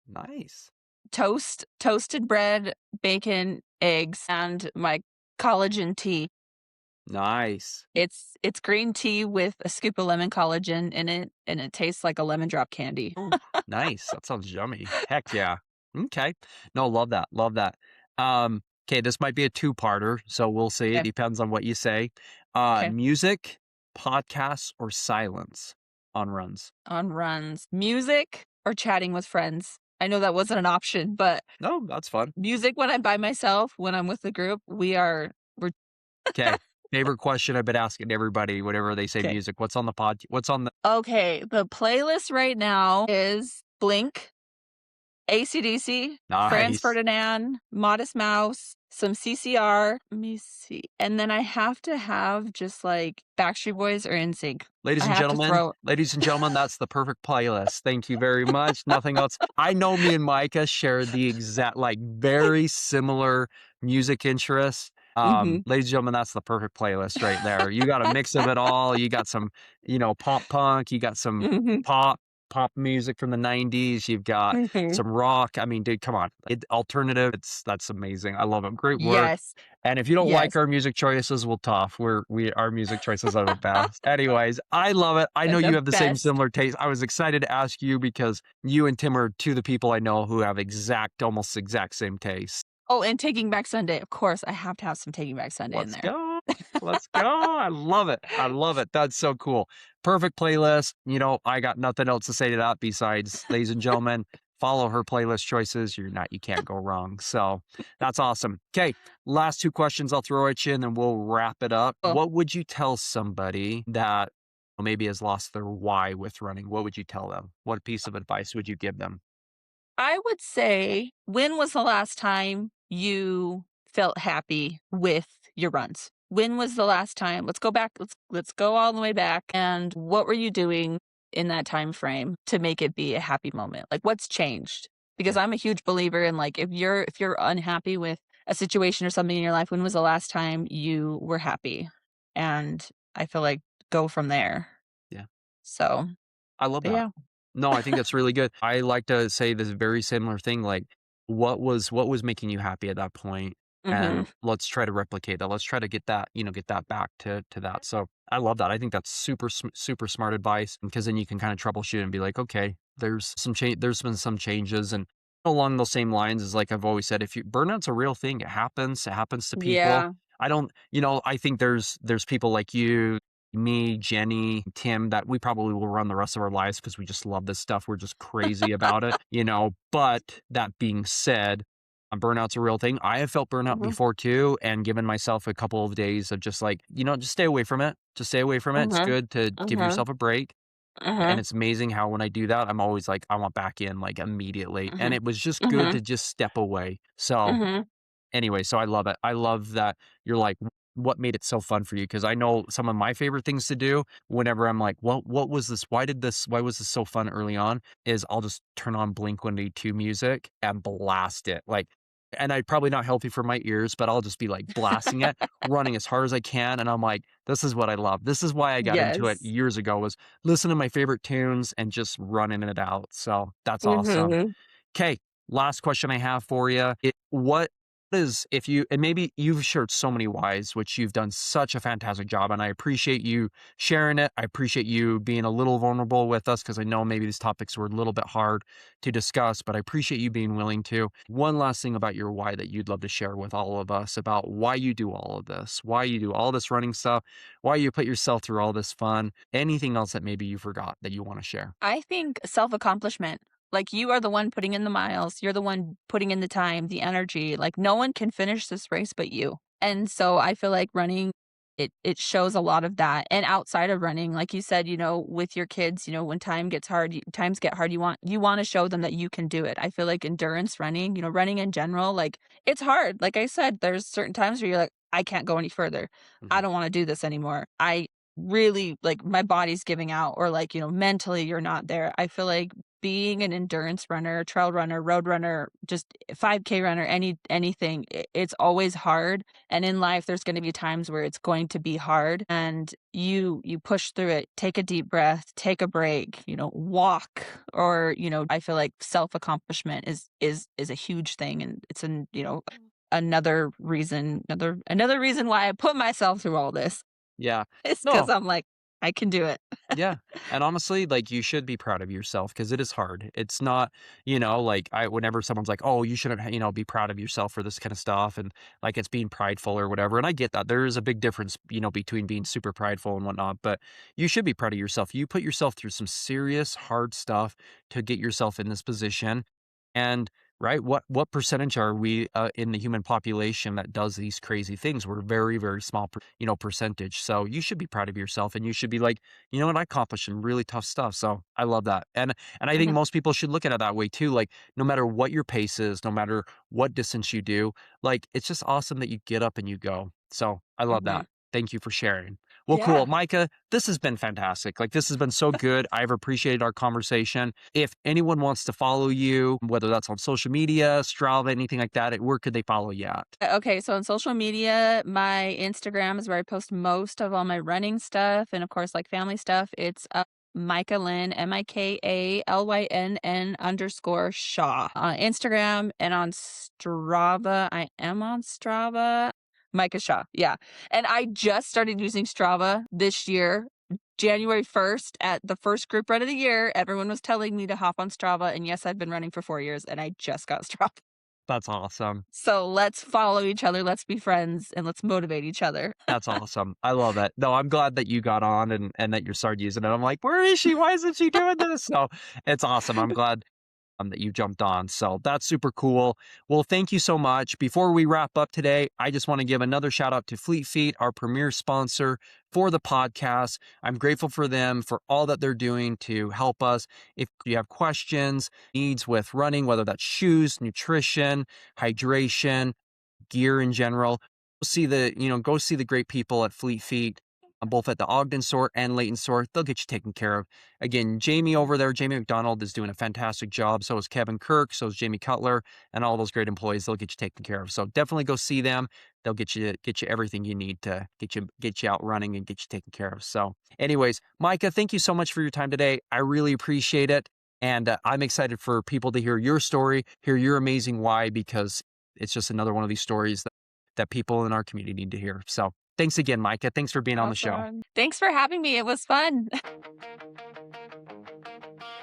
Nice. Toasted bread, bacon, eggs, and my collagen tea. Nice. It's green tea with a scoop of lemon collagen in it, and it tastes like a lemon drop candy. Ooh, nice. That sounds yummy. Heck yeah. Okay. No, love that. Love that. Okay, this might be a two-parter, so we'll see. It Okay, depends on what you say. okay. Music, podcasts, or silence on runs? On runs. Music or chatting with friends? I know that wasn't an option, but No, that's fun. music when I'm by myself, when I'm with the group, we're Okay. Favorite question I've been asking everybody whenever they say okay. music. What's on the Okay, the playlist right now is Blink, AC/DC, Franz nice. Ferdinand, Modest Mouse, some CCR, let me see, and then I have to have just, like, Backstreet Boys or NSYNC. I have to throw Ladies and gentlemen, that's the perfect playlist. Thank you very much. Nothing else. I know me and Micah share the exact, like, very similar music interests. Mhm. Ladies and gentlemen, that's the perfect playlist right there. You got a mix of it all. You got some, pop punk. You got some Mhm. pop pop music from the 90s. You've got Mhm. some rock. I mean, dude, come on. Alternative. That's amazing. I love it. Great work. Yes. And if you don't like Yes. our music choices, well, tough. Our music choices are the best. Anyways, I love it. I know you The have the same best. similar taste. I was excited to ask you because you and Tim are two of the people I know who have almost exact same tastes. Oh, and Taking Back Sunday, of course, I have to have some Taking Back Sunday in Let's there. go. Let's go. I love it. I love it. That's so cool. Perfect playlist. I got nothing else to say to that besides, ladies and gentlemen, follow her playlist choices, you can't go wrong. So that's awesome. Okay, last two questions I'll throw at you and then we'll wrap it up. Cool. What would you tell somebody that maybe has lost their why with running? What would you tell them? What piece of advice would you give them? I would say, when was the last time you felt happy with your runs? When was the last time? Let's go back. Let's go all the way back. And what were you doing in that time frame to make it be a happy moment? Like, what's changed? Because Yeah. I'm a huge believer in, like, if you're unhappy with a situation or something in your life, when was the last time you were happy? And I feel like go from there. Yeah. So, I love but that. yeah. No, I think that's really good. I like to say this very similar thing, like, what was making you happy at that point? Mhm. And let's try to replicate that. Let's try to get that, get that back to that. So I love that. I think that's super smart advice because then you can kind of troubleshoot and be like, okay, there's some change. There's been some changes, and along those same lines is like I've always said, if you burnout's a real thing, it happens. It happens to people. Yeah. I don't, I think there's people like you, me, Jenny, Tim, that we probably will run the rest of our lives because we just love this stuff. We're just crazy about it. But that being said, burnout's a real thing. I have felt burnout Mhm. before too, and given myself a couple of days of just like, just stay away from it. Just stay away from it. It's Mhm. good to give Mhm. yourself a break. And Mhm. it's amazing how when I do that, I'm always like, I want back in like immediately. And Mhm. it was just good Mhm. to just step away. So Mhm. anyway, so I love it. I love that you're like, what made it so fun for you? Because I know some of my favorite things to do whenever I'm like, well, what was this? Why was this so fun early on? Is I'll just turn on Blink 182 music and blast it. Like, and I probably not healthy for my ears, but I'll just be like blasting it, running as hard as I can. And I'm like, this is what I love. This is why I got into it Yes. years ago was listen to my favorite tunes and just running it out. So that's awesome. Mhm. Okay, last question I have for you. What is if you and maybe you've shared so many whys, which you've done such a fantastic job, and I appreciate you sharing it. I appreciate you being a little vulnerable with us because I know maybe these topics were a little bit hard to discuss, but I appreciate you being willing to. One last thing about your why that you'd love to share with all of us about why you do all of this, why you do all this running stuff, why you put yourself through all this fun, anything else that maybe you forgot that you want to share. I think self-accomplishment. Like, you are the one putting in the miles, you're the one putting in the time, the energy, like, no one can finish this race but you. And so I feel like running, it shows a lot of that, and outside of running, like you said, with your kids, when times get hard, you wanna show them that you can do it. I feel like endurance running, running in general, like, it's hard. Like I said, there's certain times where you're like, "I can't go any further. I Mhm. don't wanna do this anymore. I really like my body's giving out," or like, mentally you're not there. I feel like being an endurance runner, trail runner, road runner, just 5K runner, anything, it's always hard. And in life there's going to be times where it's going to be hard, and you push through it. Take a deep breath, take a break, walk, or I feel like self accomplishment is a huge thing, and it's another reason why I put myself through all this. Yeah. It's because 'cause No, I'm like, "I can do it." yeah, and honestly, like, you should be proud of yourself because it is hard. It's not, like, whenever someone's like, "Oh, you shouldn't, be proud of yourself for this kinda stuff," and, like, it's being prideful or whatever, and I get that. There is a big difference, between being super prideful and whatnot, but you should be proud of yourself. You put yourself through some serious hard stuff to get yourself in this position, and right, what percentage are we, in the human population that does these crazy things? We're very, very small, percentage, so you should be proud of yourself, and you should be like, "You know what? I accomplished some really tough stuff." So I love that. And I think Mhm, most people should look at it that way too. Like no matter what your pace is, no matter what distance you do, like it's just awesome that you get up and you go. So I love mhm. that. Thank you for sharing. Well, cool. Yeah. Micah, this has been fantastic. Like this has been so good. I've appreciated our conversation. If anyone wants to follow you, whether that's on social media, Strava, anything like that, where could they follow you at? Okay, so on social media, my Instagram is where I post most of all my running stuff, and of course, like, family stuff. It's, Micah Lynn, MIKALYNN_Shaw on Instagram, and on Strava, I am on Strava. Micah Shaw, yeah, and I just started using Strava this year, January 1st, at the first group run of the year. Everyone was telling me to hop on Strava, and yes, I've been running for 4 years, and I just got Strava. That's awesome. So let's follow each other, let's be friends, and let's motivate each other. That's awesome. I love it. No, I'm glad that you got on and that you started using it. I'm like, where is she? Why isn't she doing this? So it's awesome. I'm glad. that you jumped on. So that's super cool. Well, thank you so much. Before we wrap up today, I just want to give another shout out to Fleet Feet, our premier sponsor for the podcast. I'm grateful for them for all that they're doing to help us. If you have questions, needs with running, whether that's shoes, nutrition, hydration, gear in general, go see the great people at Fleet Feet, both at the Ogden store and Layton store. They'll get you taken care of. Again, Jamie over there, Jamie McDonald, is doing a fantastic job. So is Kevin Kirk, so is Jamie Cutler, and all those great employees. They'll get you taken care of. So definitely go see them. They'll get you everything you need to get you out running and get you taken care of. So, anyways, Mika, thank you so much for your time today. I really appreciate it, and I'm excited for people to hear your story, hear your amazing why, because it's just another one of these stories that people in our community need to hear. So thanks again, Mika. Thanks for being on the show. Thanks for having me. It was fun.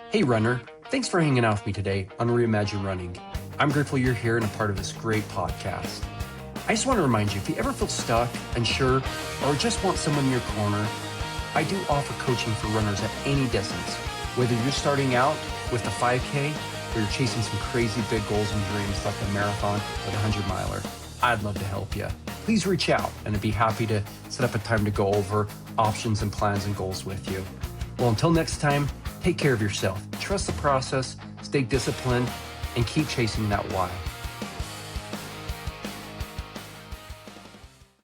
Hey, runner. Thanks for hanging out with me today on Reimagine Running. I'm grateful you're here and a part of this great podcast. I just want to remind you, if you ever feel stuck, unsure, or just want someone in your corner, I do offer coaching for runners at any distance. Whether you're starting out with the 5K or you're chasing some crazy big goals and dreams like a marathon or the 100-miler, I'd love to help you. Please reach out and I'd be happy to set up a time to go over options and plans and goals with you. Well, until next time, take care of yourself. Trust the process, stay disciplined, and keep chasing that why.